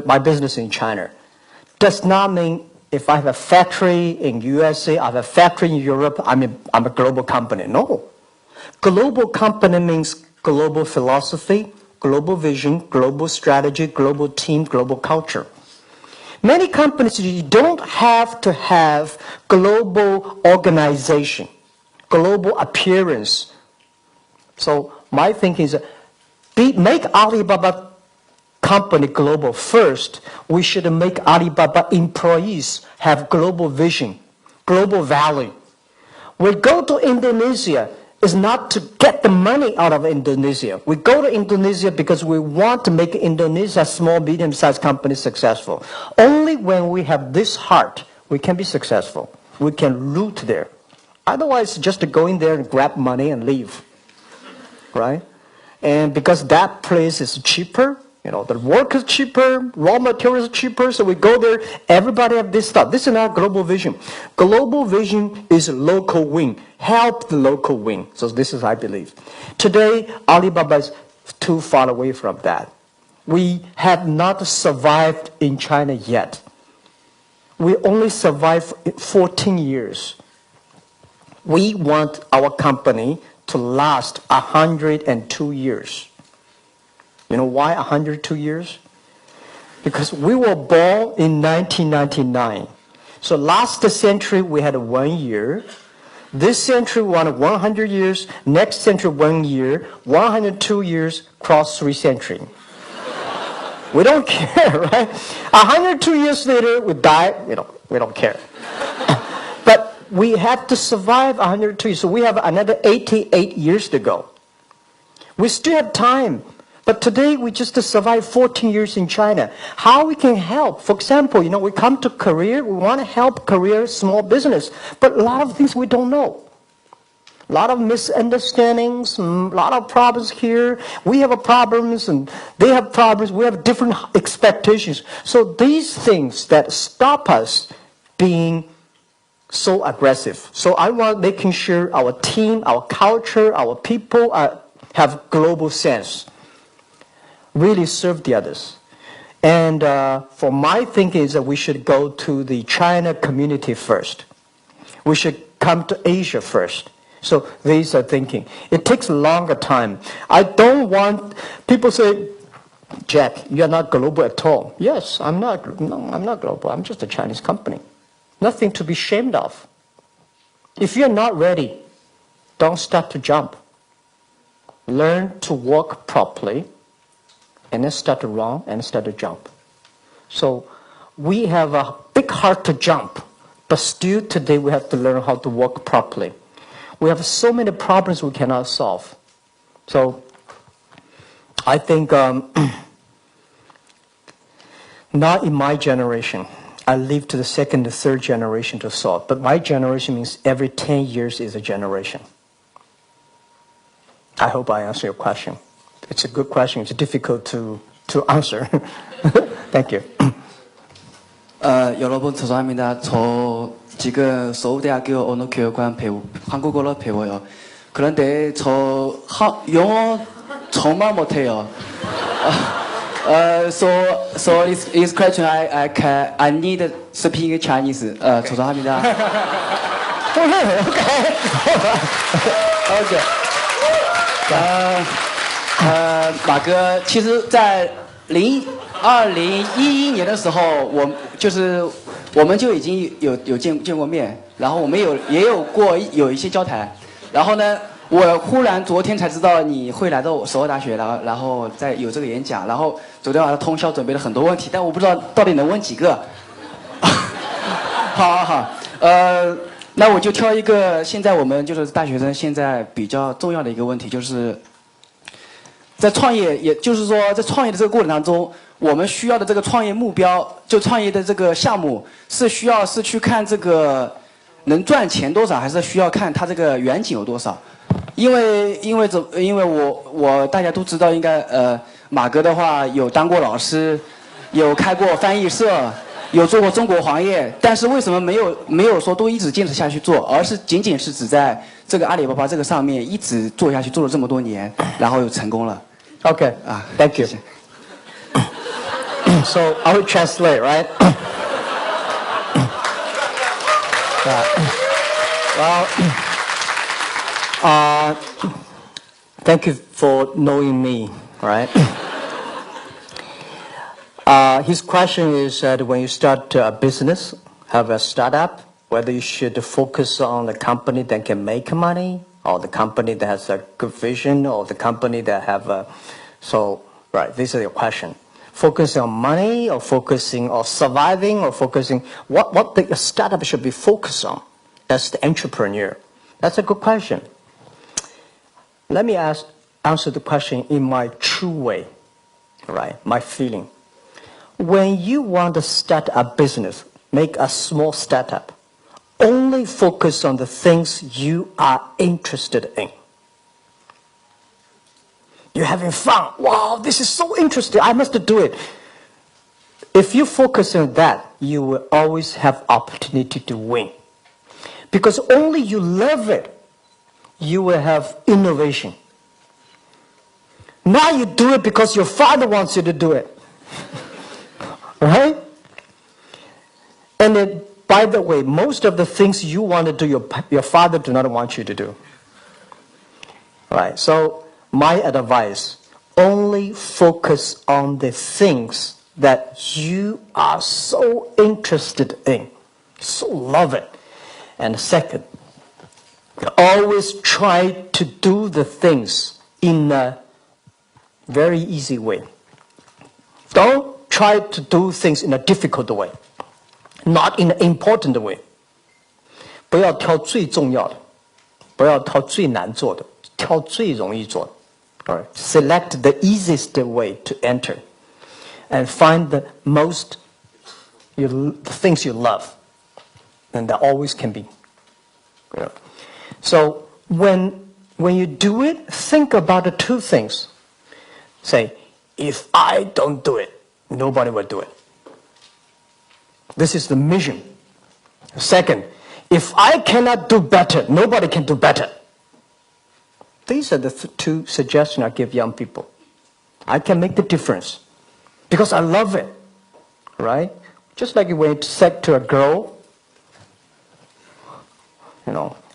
my business in China, does not mean if I have a factory in USA, I have a factory in Europe, I'm a global company. No. Global company means global philosophy, global vision, global strategy, global team, global culture. Many companies, you don't have to have global organization, global appearance. So my thinking is, make Alibaba company global first. We should make Alibaba employees have global vision, global value. We go to Indonesia, is not to get the money out of Indonesia. We go to Indonesia because we want to make Indonesia small, medium-sized company successful. Only when we have this heart, we can be successful. We can root there. Otherwise, just to go in there and grab money and leave. Right? And because that place is cheaper, the work is cheaper, raw materials are cheaper, so we go there, everybody have this stuff. This is not global vision. Global vision is local win. Help the local win. So this is, I believe. Today, Alibaba is too far away from that. We have not survived in China yet. We only survived 14 years. We want our company to last 102 years. You know why 102 years? Because we were born in 1999. So last century we had 1 year. This century we wanted 100 years. Next century 1 year. 102 years cross 3 centuries. We don't care, right? 102 years later we die. We don't care. But we have to survive 102 years. So we have another 88 years to go. We still have time. But today, we just survived 14 years in China. How we can help? For example, we come to Korea, we want to help Korea small business. But a lot of things we don't know. A lot of misunderstandings, a lot of problems here. We have problems and they have problems. We have different expectations. So these things that stop us being so aggressive. So I want making sure our team, our culture, our people have global sense. Really serve the others. And for my thinking is that we should go to the China community first. We should come to Asia first. So these are thinking. It takes longer time. I don't want people say, Jack, you're not global at all. Yes, I'm not. No, I'm not global. I'm just a Chinese company. Nothing to be ashamed of. If you're not ready, don't start to jump. Learn to walk properly, and then start to run and start to jump. So we have a big heart to jump, but still today we have to learn how to walk properly. We have so many problems we cannot solve. So I think not in my generation. I live to the second and third generation to solve. But my generation means every 10 years is a generation. I hope I answer your question. It's a good question. It's difficult to answer. Thank you. 여러분 죄송합니다. 저 지금 서울대학교 언어교육관 한국어로 배워요. 그런데 저 영어 정말 못해요. So this question I need speaking Chinese. 죄송합니다. Okay. 马哥，其实，在2011年的时候，我们就已经有见过面，然后我们也有一些交谈，然后呢，我忽然昨天才知道你会来到首尔大学，然后再有这个演讲，然后昨天晚上通宵准备了很多问题，但我不知道到底能问几个。好，那我就挑一个，现在我们就是大学生现在比较重要的一个问题，就是在创业，也就是说在创业的这个过程当中，我们需要的这个创业目标，就创业的这个项目，是去看这个能赚钱多少，还是需要看它这个远景有多少？因为我大家都知道，应该马哥的话有当过老师，有开过翻译社。有做过中国黄页，但是为什么没有说都一直坚持下去做，而是仅仅是只在这个阿里巴巴这个上面一直做下去，做了这么多年，然后又成功了。Okay. Thank you. So I will translate, right? Well, thank you for knowing me, right? His question is that when you start a business, have a startup, whether you should focus on the company that can make money, or the company that has a good vision, or the company that have a... So, right, this is your question. Focusing on money, or focusing on surviving, or focusing... What the startup should be focused on as the entrepreneur? That's a good question. Let me answer the question in my true way, right, my feeling. When you want to start a business, make a small startup, only focus on the things you are interested in. You're having fun. Wow, this is so interesting. I must do it. If you focus on that, you will always have opportunity to win. Because only you love it, you will have innovation. Now you do it because your father wants you to do it. Right? And then, by the way, most of the things you want to do, your father do not want you to do. Right? So, my advice, only focus on the things that you are so interested in, so love it. And second, always try to do the things in a very easy way. Don't try to do things in a difficult way, not in an important way. 不要挑最重要的，不要挑最难做的，挑最容易做的。All right. Select the easiest way to enter, and find the things you love, and that always can be. So when you do it, think about the two things. Say, if I don't do it, nobody will do it. This is the mission. Second, if I cannot do better, nobody can do better. These are the two suggestions I give young people. I can make the difference because I love it, right? Just like when you say to a girl,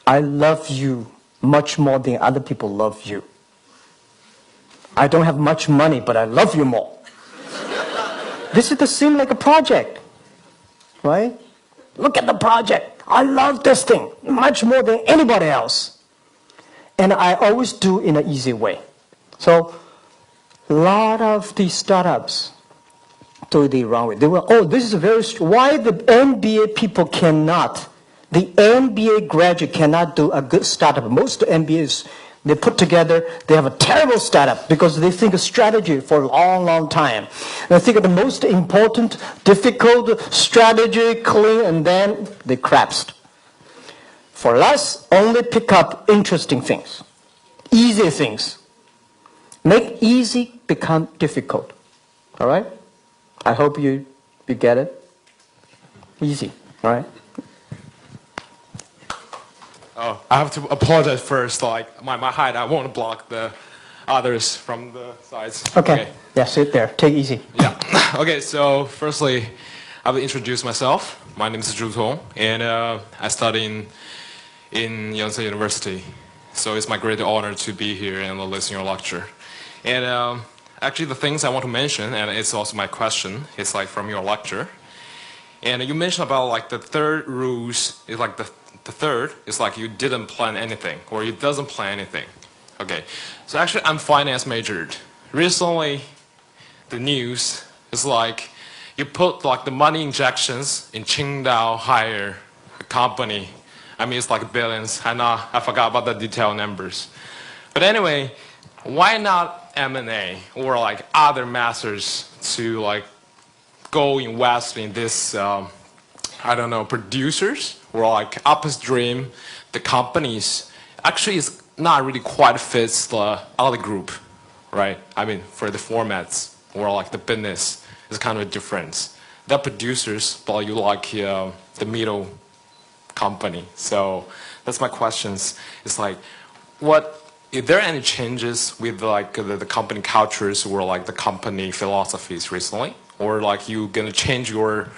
I love you much more than other people love you. I don't have much money, but I love you more. This is the same like a project, right? Look at the project. I love this thing much more than anybody else. And I always do in an easy way. So a lot of these startups do it the wrong way. They were, oh, this is very, why the MBA people cannot, the MBA graduate cannot do a good startup. Most MBAs, they put together, they have a terrible startup because they think of strategy for a long, long time. And I think of the most important, difficult strategy, clean, and then they collapsed. For us, only pick up interesting things, easy things. Make easy become difficult. All right? I hope you get it. Easy, all right? Oh, I have to apologize first. Like my height, I won't block the others from the sides. Okay. Yeah, sit there. Take it easy. Yeah. Okay. So, firstly, I will introduce myself. My name is Zhu Tong, and I study in Yonsei University. So it's my great honor to be here and listen to your lecture. And actually, the things I want to mention, and it's also my question, is like from your lecture. And you mentioned about like the third rules is like the third is like you didn't plan anything or you doesn't plan anything. Okay, so actually I'm finance majored. Recently, the news is like you put like the money injections in Qingdao hire a company. I mean it's like billions. I forgot about the detailed numbers. But anyway, why not M&A or like other methods to like go invest in this? I don't know, producers or like upstream, the companies, actually it's not really quite fits the other group, right? I mean, for the formats or like the business is kind of a difference. The producers, but you like the middle company. So that's my questions. It's like, is there any changes with like the company cultures or like the company philosophies recently? Or like you gonna change your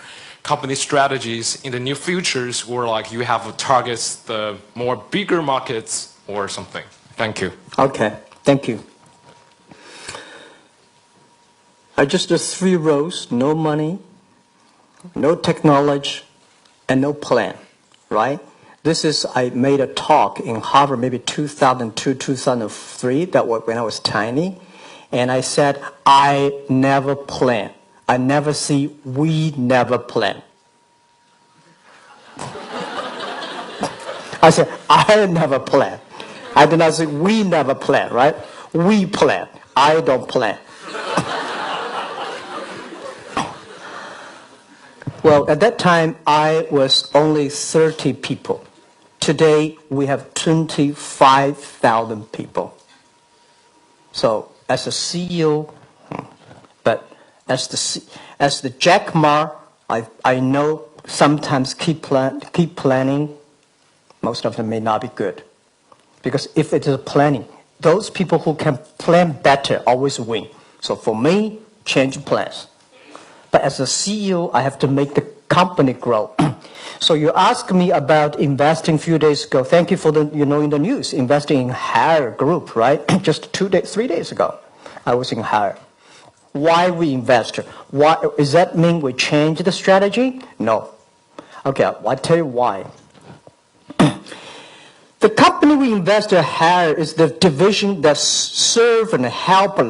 company strategies in the near futures, or like you have targets the more bigger markets or something? Thank you. Okay, thank you. I just the 3 rows: no money, no technology, and no plan, right? This is, I made a talk in Harvard maybe 2002, 2003, that was when I was tiny. And I said, I never plan. I never see, we never plan. I said, I never plan. I did not say, we never plan, right? We plan. I don't plan. Well, at that time, I was only 30 people. Today, we have 25,000 people. So, as a CEO, but as the Jack Ma, I know sometimes keep planning, most of them may not be good. Because if it is planning, those people who can plan better always win. So for me, change plans. But as a CEO, I have to make the company grow. So you asked me about investing a few days ago. Thank you for the, in the news, investing in Hire Group, right? Just 3 days ago, I was in Hire. Why we invest? Why, does that mean we change the strategy? No. Okay, I'll tell you why. The company we invest in Hire is the division that serve and help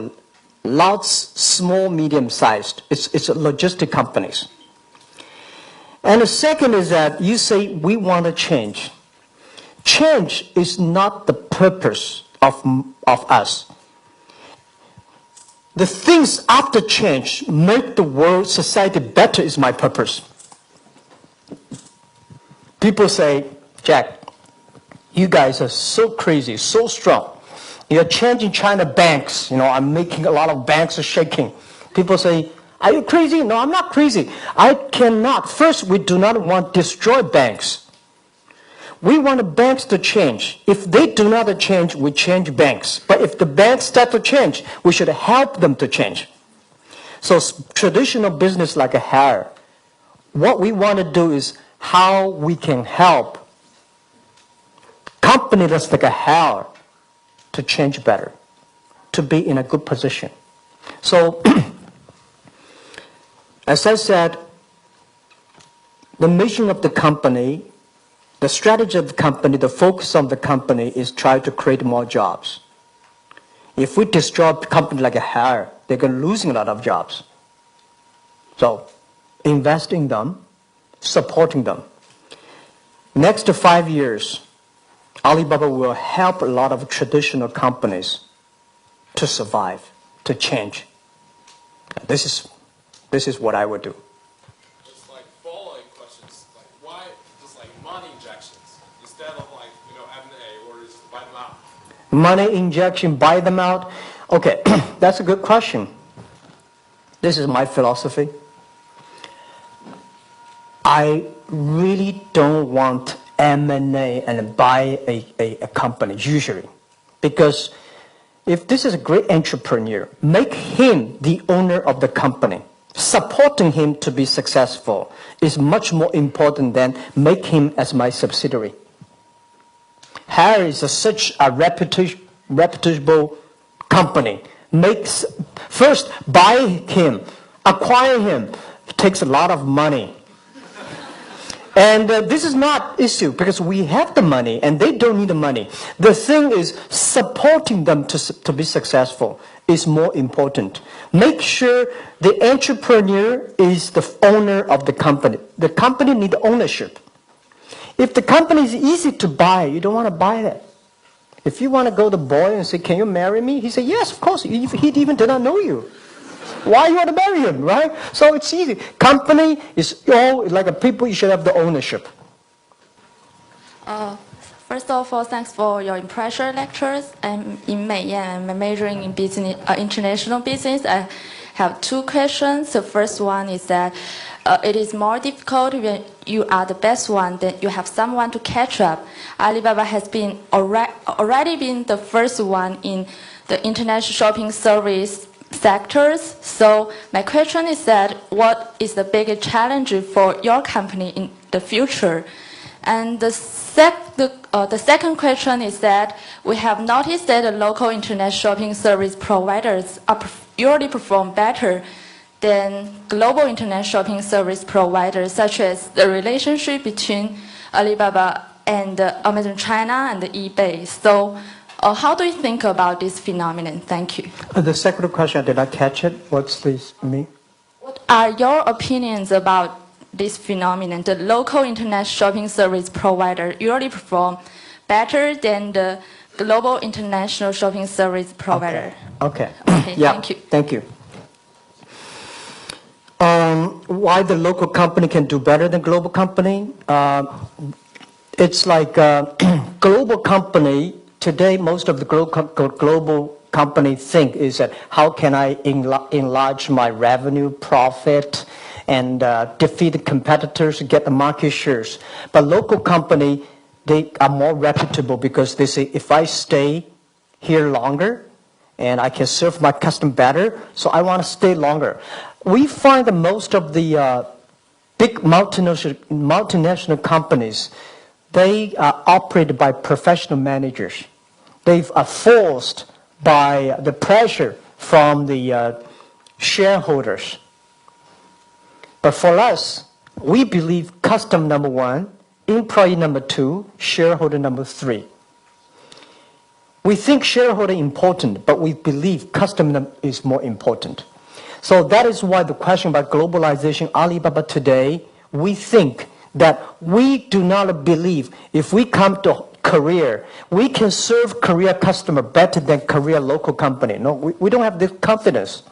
lots small, medium-sized. It's logistic companies. And the second is that you say we want to change. Change is not the purpose of us. The things after change make the world, society better is my purpose. People say, Jack, you guys are so crazy, so strong. You're changing China banks. I'm making a lot of banks shaking. People say, are you crazy? No, I'm not crazy. I cannot. First, we do not want to destroy banks. We want the banks to change. If they do not change, we change banks. But if the banks start to change, we should help them to change. So traditional business like a Hire, what we want to do is how we can help company that's like a hell to change better, to be in a good position. So, as I said, the mission of the company, the strategy of the company, the focus of the company is try to create more jobs. If we destroy a company like a hell, they're going to losing a lot of jobs. So, invest in them, supporting them. Next 5 years, Alibaba will help a lot of traditional companies to survive, to change. This is what I would do. Just like following questions, like why just like money injections instead of like M&A or just buy them out? Money injection, buy them out. Okay, that's a good question. This is my philosophy. I really don't want M&A and buy a company, usually. Because if this is a great entrepreneur, make him the owner of the company. Supporting him to be successful is much more important than make him as my subsidiary. Harry is such a reputable company. First, buy him, acquire him. It takes a lot of money. And this is not issue because we have the money and they don't need the money. The thing is supporting them to be successful is more important. Make sure the entrepreneur is the owner of the company. The company needs ownership. If the company is easy to buy, you don't want to buy that. If you want to go to the boy and say, "Can you marry me?" He said, "Yes, of course." He even did not know you. Why you want to marry him, right? So it's easy. Company is all like a people. You should have the ownership. First of all, thanks for your impression lectures. I'm in Meiyan. I'm majoring in business, international business. I have two questions. The first one is that it is more difficult when you are the best one, then you have someone to catch up. Alibaba has been already been the first one in the international shopping service sectors. So my question is that what is the biggest challenge for your company in the future? And the second question is that we have noticed that the local internet shopping service providers usually perform better than global internet shopping service providers, such as the relationship between Alibaba and Amazon China and eBay. So how do you think about this phenomenon? Thank you. The second question, did I catch it? What's this mean? What are your opinions about this phenomenon? The local internet shopping service provider usually perform better than the global international shopping service provider. Okay. Yeah. Thank you. Thank you. Why the local company can do better than global company? It's like global company. Today, most of the global company think is that how can I enlarge my revenue, profit, and defeat the competitors, get the market shares. But local company, they are more reputable because they say, if I stay here longer and I can serve my customer better, so I want to stay longer. We find that most of the big multinational companies, they are operated by professional managers. They are forced by the pressure from the shareholders. But for us, we believe customer number one, employee number two, shareholder number three. We think shareholder important, but we believe customer is more important. So that is why the question about globalization, Alibaba today, we think that we do not believe if we come to Korea, we can serve Korea customer better than Korea local company. No, we don't have this confidence.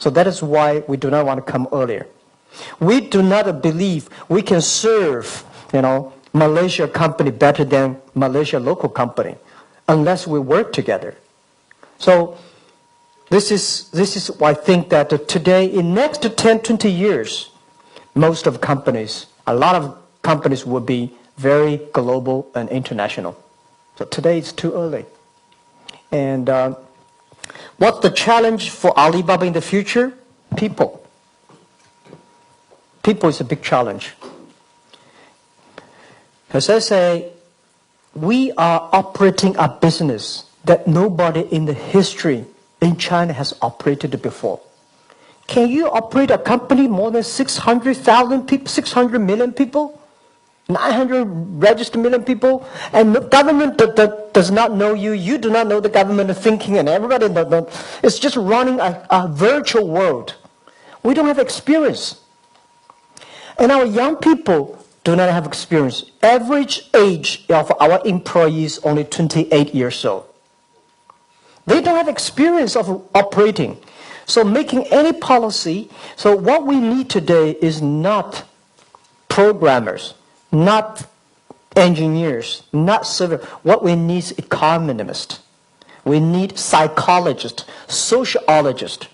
So that is why we do not want to come earlier. We do not believe we can serve, Malaysia company better than Malaysia local company unless we work together. So this is why I think that today, in next 10, 20 years, most of companies, a lot of companies will be very global and international. So today it's too early. And what's the challenge for Alibaba in the future? People. People is a big challenge. As I say, we are operating a business that nobody in the history in China has operated before. Can you operate a company more than 600,000 people, 600 million people, 900 registered million people, and the government that does not know you, you do not know the government thinking, and everybody it's just running a virtual world. We don't have experience. And our young people do not have experience. Average age of our employees only 28 years old. They don't have experience of operating. So making any policy, so what we need today is not programmers, not engineers, not civil. What we need is economists. We need psychologists, sociologists.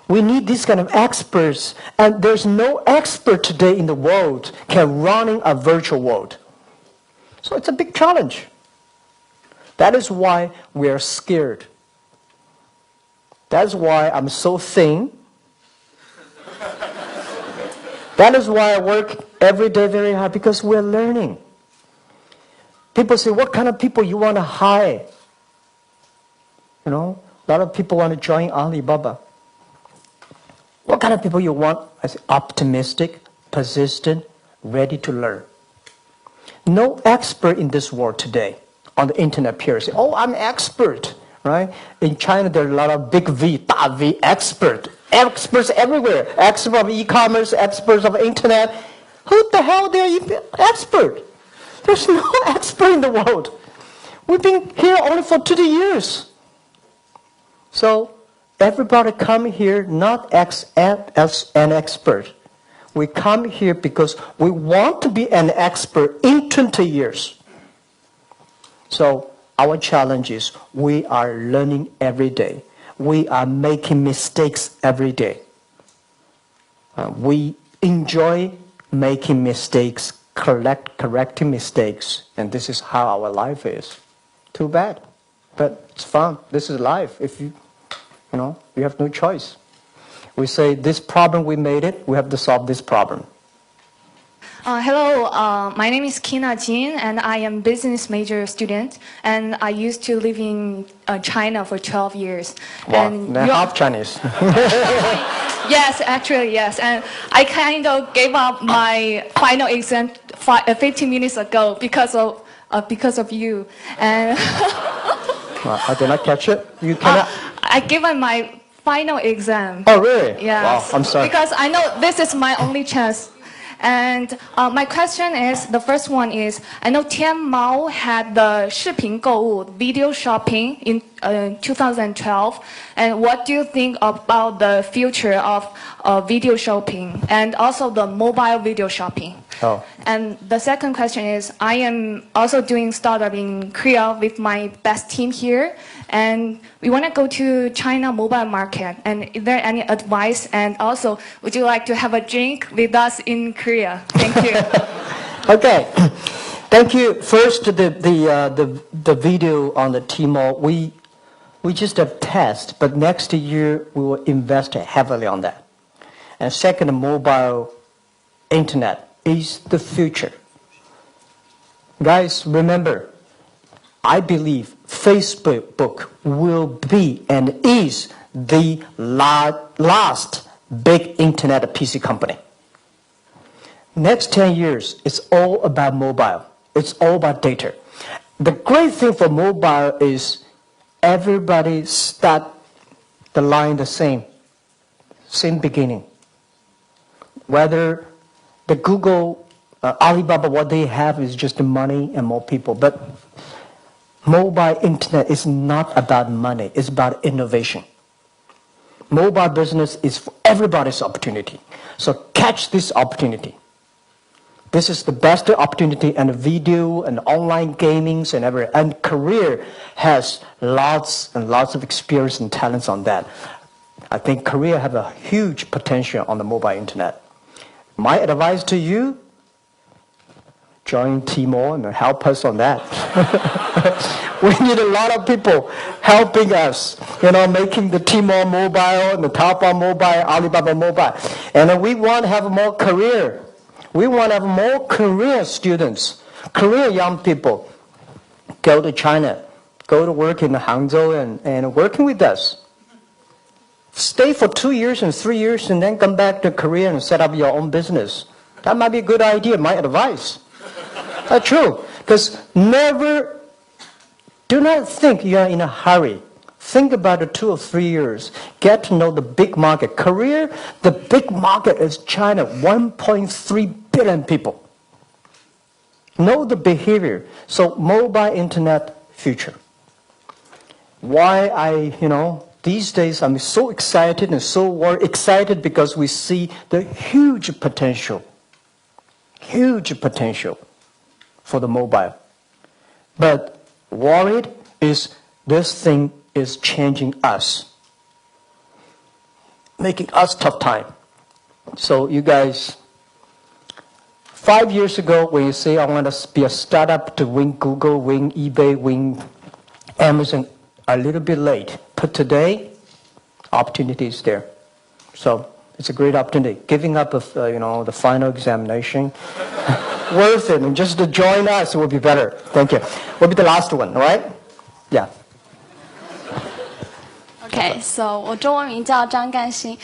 We need these kind of experts, and there's no expert today in the world can run a virtual world. So it's a big challenge. That is why we are scared. That's why I'm so thin. That is why I work every day very hard, because we're learning. People say, what kind of people you want to hire? You know, a lot of people want to join Alibaba. What kind of people you want? I say optimistic, persistent, ready to learn. No expert in this world today on the internet appears. Say, oh, I'm expert, right? In China, there are a lot of big V, 大 V, expert. Experts everywhere. Experts of e-commerce, experts of internet. Who the hell are expert? There's no expert in the world. We've been here only for 2 years. So everybody come here not as an expert. We come here because we want to be an expert in 20 years. So our challenge is we are learning every day. We are making mistakes every day. We enjoy making mistakes, correcting mistakes, and this is how our life is. Too bad, but it's fun. This is life. If you have no choice. We say this problem we made it. We have to solve this problem. Hello, my name is Kina Jin, and I am business major student, and I used to live in China for 12 years. Wow, and they're half Chinese. Yes, actually, yes. And I kind of gave up my final exam 15 minutes ago because of you. And I did not catch it. You cannot. I gave up my final exam. Oh, really? Yes. Wow, I'm sorry. Because I know this is my only chance. And my question is, the first one is, I know Tianmao had the 视频购物, video shopping in 2012. And what do you think about the future of video shopping and also the mobile video shopping? Oh. And the second question is, I am also doing startup in Korea with my best team here, and we want to go to China mobile market. And is there any advice? And also, would you like to have a drink with us in Korea? Thank you. Okay, thank you. First, the video on the Tmall, we just a test, but next year we will invest heavily on that. And second, mobile internet is the future. Guys, remember, I believe Facebook will be and is the last big internet PC company. Next 10 years, it's all about mobile. It's all about data. The great thing for mobile is everybody start the line the same beginning. Whether the Google, Alibaba, what they have is just the money and more people. But mobile internet is not about money. It's about innovation. Mobile business is for everybody's opportunity. So catch this opportunity. This is the best opportunity, and video and online gamings and everything. And Korea has lots and lots of experience and talents on that. I think Korea have a huge potential on the mobile internet. My advice to you, join Tmall and help us on that. We need a lot of people helping us, making the Tmall mobile and the Taobao mobile, Alibaba mobile. And we want to have more career. We want to have more career students, career young people. go to China, go to work in Hangzhou and working with us. Stay for 2 years and 3 years and then come back to Korea and set up your own business. That might be a good idea, my advice. That's true. Because do not think you are in a hurry. Think about it 2 or 3 years. Get to know the big market. Korea, the big market is China, 1.3 billion people. Know the behavior. So mobile internet future. Why these days I'm so excited and so excited because we see the huge potential for the mobile. But worried is this thing is changing us, making us tough time. So you guys, 5 years ago when you say I want to be a startup to win Google, win eBay, win Amazon, a little bit late. But today, opportunity is there. So it's a great opportunity. Giving up of the final examination, worth it. And just to join us will be better. Thank you. Will be the last one, all right? Yeah. Okay, so 我中文名叫张干新.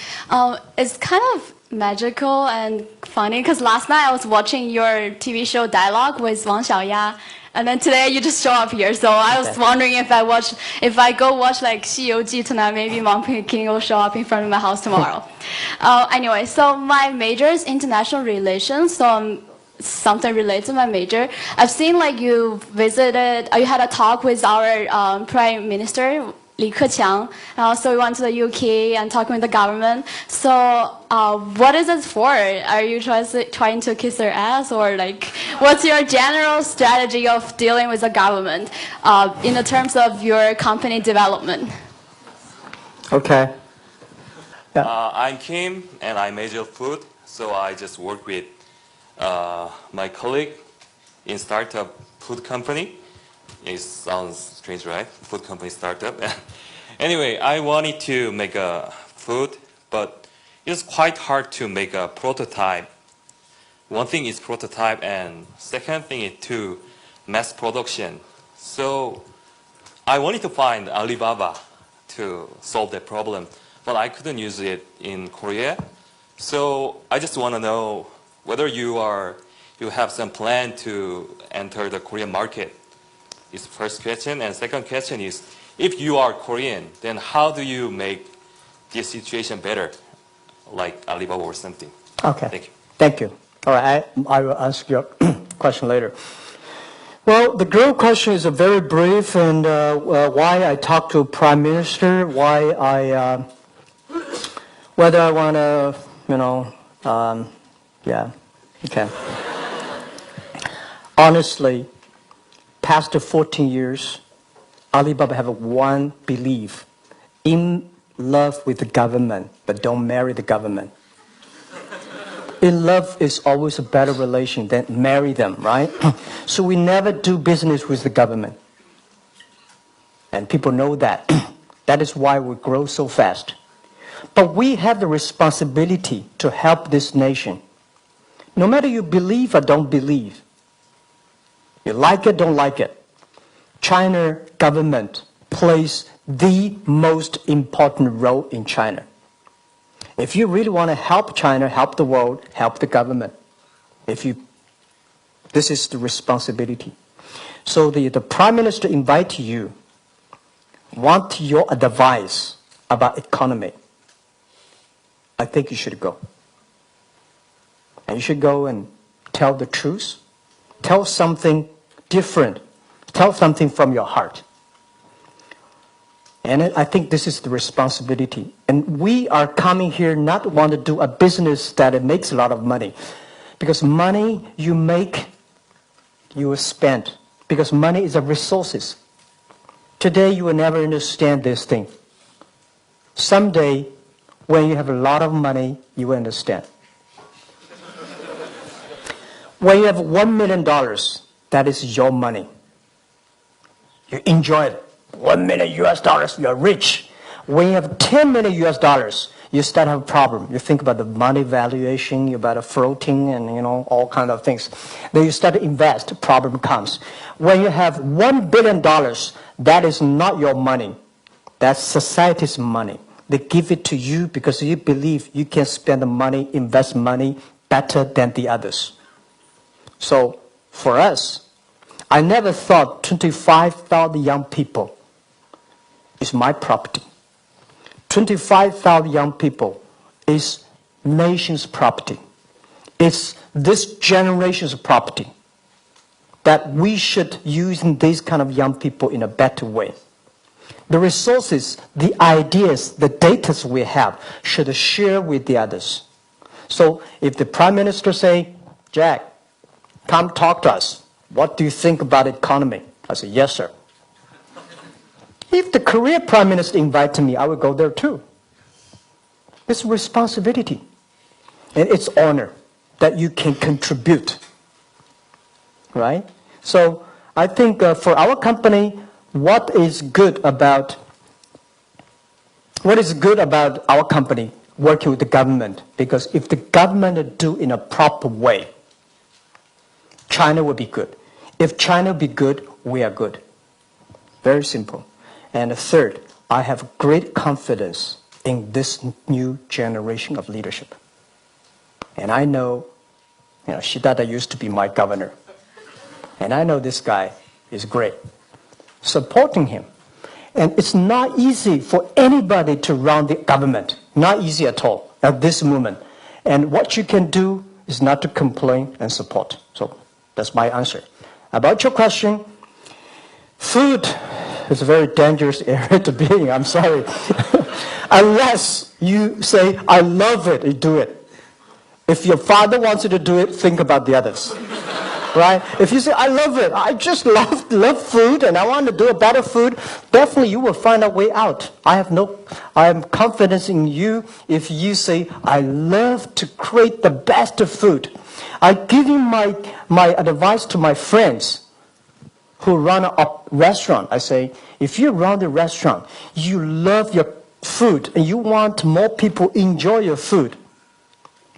It's kind of magical and funny because last night I was watching your TV show Dialogue with Wang Xiaoya. And then today you just show up here, so I was wondering if I go watch like 西游记 tonight, maybe Wang Peking will show up in front of my house tomorrow. Anyway, so my major is international relations, so something related to my major. I've seen like you had a talk with our Prime Minister, Li Keqiang, and also we went to the UK and talking with the government. So what is it for? Are you trying to kiss their ass, or like what's your general strategy of dealing with the government in the terms of your company development? Okay. Yeah. I'm Kim and I major food, so I just work with my colleague in startup food company. It sounds strange, right? Food company startup. Anyway, I wanted to make a food, but it's quite hard to make a prototype. One thing is prototype, and second thing is to mass production. So I wanted to find Alibaba to solve that problem, but I couldn't use it in Korea. So I just want to know whether you have some plan to enter the Korean market. Is the first question. And second question is, if you are Korean, then how do you make this situation better, like Alibaba or something? Okay. Thank you. Thank you. All right, I will ask your question later. Well, the girl question is a very brief, and why I talked to Prime Minister, whether I want to, yeah, okay. Honestly, past 14 years, Alibaba have one belief: in love with the government, but don't marry the government. In love is always a better relation than marry them, right? So we never do business with the government. And people know that. That is why we grow so fast. But we have the responsibility to help this nation. No matter you believe or don't believe, you like it, don't like it, China government plays the most important role in China. If you really want to help China, help the world, help the government. This is the responsibility. So the Prime Minister invite you, want your advice about economy. I think you should go. And you should go and tell the truth. Tell something different. Tell something from your heart. And I think this is the responsibility. And we are coming here not want to do a business that it makes a lot of money. Because money you make, you will spend. Because money is a resources. Today you will never understand this thing. Someday, when you have a lot of money, you will understand. When you have $1 million, that is your money. You enjoy it. $1 million US, you're rich. When you have $10 million US, you start to have a problem. You think about the money valuation, about the floating and, all kind of things. Then you start to invest, problem comes. When you have $1 billion, that is not your money. That's society's money. They give it to you because you believe you can spend the money, invest money better than the others. So for us, I never thought 25,000 young people is my property. 25,000 young people is nation's property. It's this generation's property that we should use these kind of young people in a better way. The resources, the ideas, the data we have should share with the others. So if the Prime Minister say, Jack, come talk to us. What do you think about the economy? I say, yes, sir. If the Korean Prime Minister invited me, I would go there too. It's responsibility. And it's honor that you can contribute. Right? So I think for our company, what is good about our company working with the government? Because if the government do in a proper way, China will be good. If China be good, we are good. Very simple. And third, I have great confidence in this new generation of leadership. And I know, Shidada used to be my governor. And I know this guy is great. Supporting him. And it's not easy for anybody to run the government. Not easy at all at this moment. And what you can do is not to complain and support. So that's my answer. About your question, food is a very dangerous area to be in. I'm sorry. Unless you say, I love it, you do it. If your father wants you to do it, think about the others. Right? If you say, I love it, I just love food and I want to do a better food, definitely you will find a way out. I am confident in you if you say, I love to create the best food. I give you my advice to my friends who run a restaurant. I say, if you run the restaurant, you love your food and you want more people enjoy your food,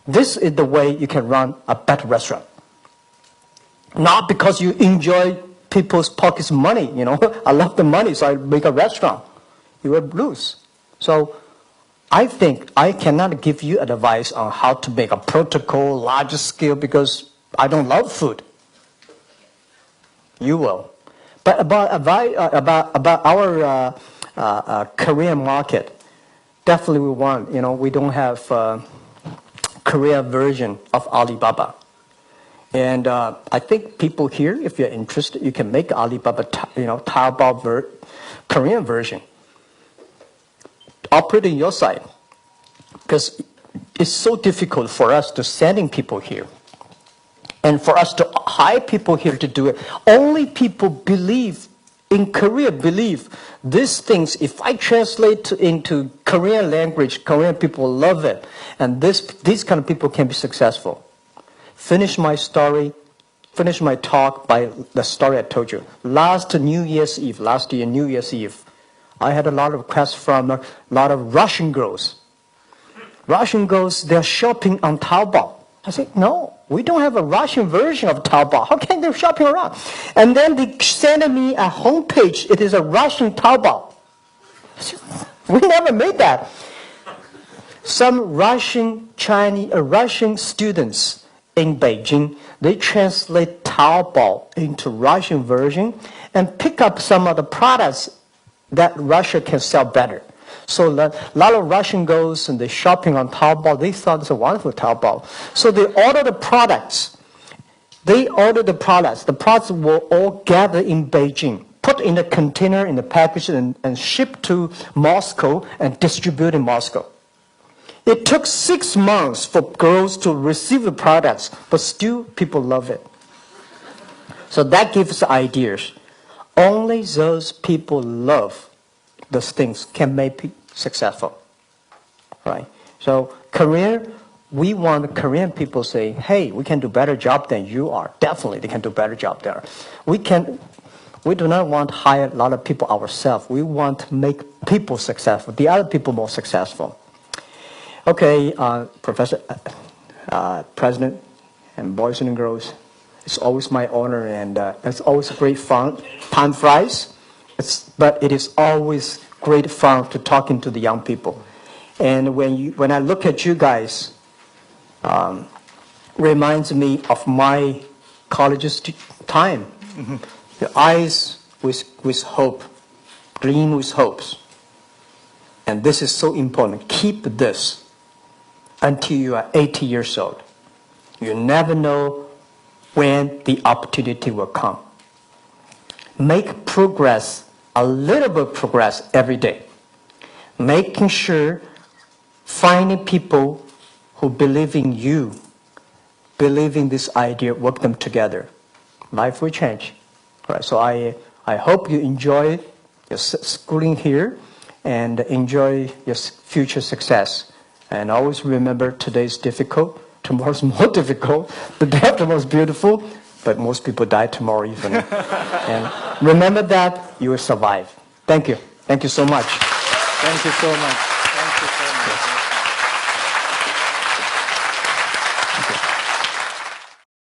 this is the way you can run a better restaurant. Not because you enjoy people's pockets money, I love the money, so I make a restaurant. You will lose. So I think I cannot give you advice on how to make a protocol, larger scale, because I don't love food. You will. But about our Korean market, definitely we want, we don't have a Korean version of Alibaba. And I think people here, if you're interested, you can make Alibaba, Taobao Korean version. Operate in your side. Because it's so difficult for us to sending people here. And for us to hire people here to do it. Only people in Korea believe these things, if I translate into Korean language, Korean people love it. And these kind of people can be successful. Finish my talk by the story I told you. Last year, New Year's Eve, I had a lot of requests from a lot of Russian girls. Russian girls, they're shopping on Taobao. I said, no, we don't have a Russian version of Taobao. How can they shopping around? And then they sent me a homepage. It is a Russian Taobao. I said, we never made that. Some Russian students in Beijing, they translate Taobao into Russian version and pick up some of the products that Russia can sell better. So a lot of Russian girls and they're shopping on Taobao, they thought it's a wonderful Taobao. So they order the products. The products were all gathered in Beijing, put in a container, in a package, and shipped to Moscow and distributed in Moscow. It took 6 months for girls to receive the products, but still people love it. So that gives ideas. Only those people love those things can make it successful. Right? So Korea, we want Korean people say, hey, we can do better job than you are. Definitely they can do better job there. We do not want to hire a lot of people ourselves. We want to make people successful, the other people more successful. Okay, Professor, President, and boys and girls, it's always my honor, and it's always great fun. Time flies, but it is always great fun to talking to the young people. And when I look at you guys, reminds me of my college's time. Mm-hmm. The eyes with hope, green with hopes. And this is so important. Keep this until you are 80 years old. You never know when the opportunity will come. Make progress, a little bit of progress every day. Making sure, finding people who believe in you, believe in this idea, work them together. Life will change. All right, so I hope you enjoy your schooling here and enjoy your future success. And always remember, today's difficult, tomorrow's more difficult, the day after tomorrow is beautiful, but most people die tomorrow evening. And remember that you will survive. Thank you. Thank you so much. Thank you so much.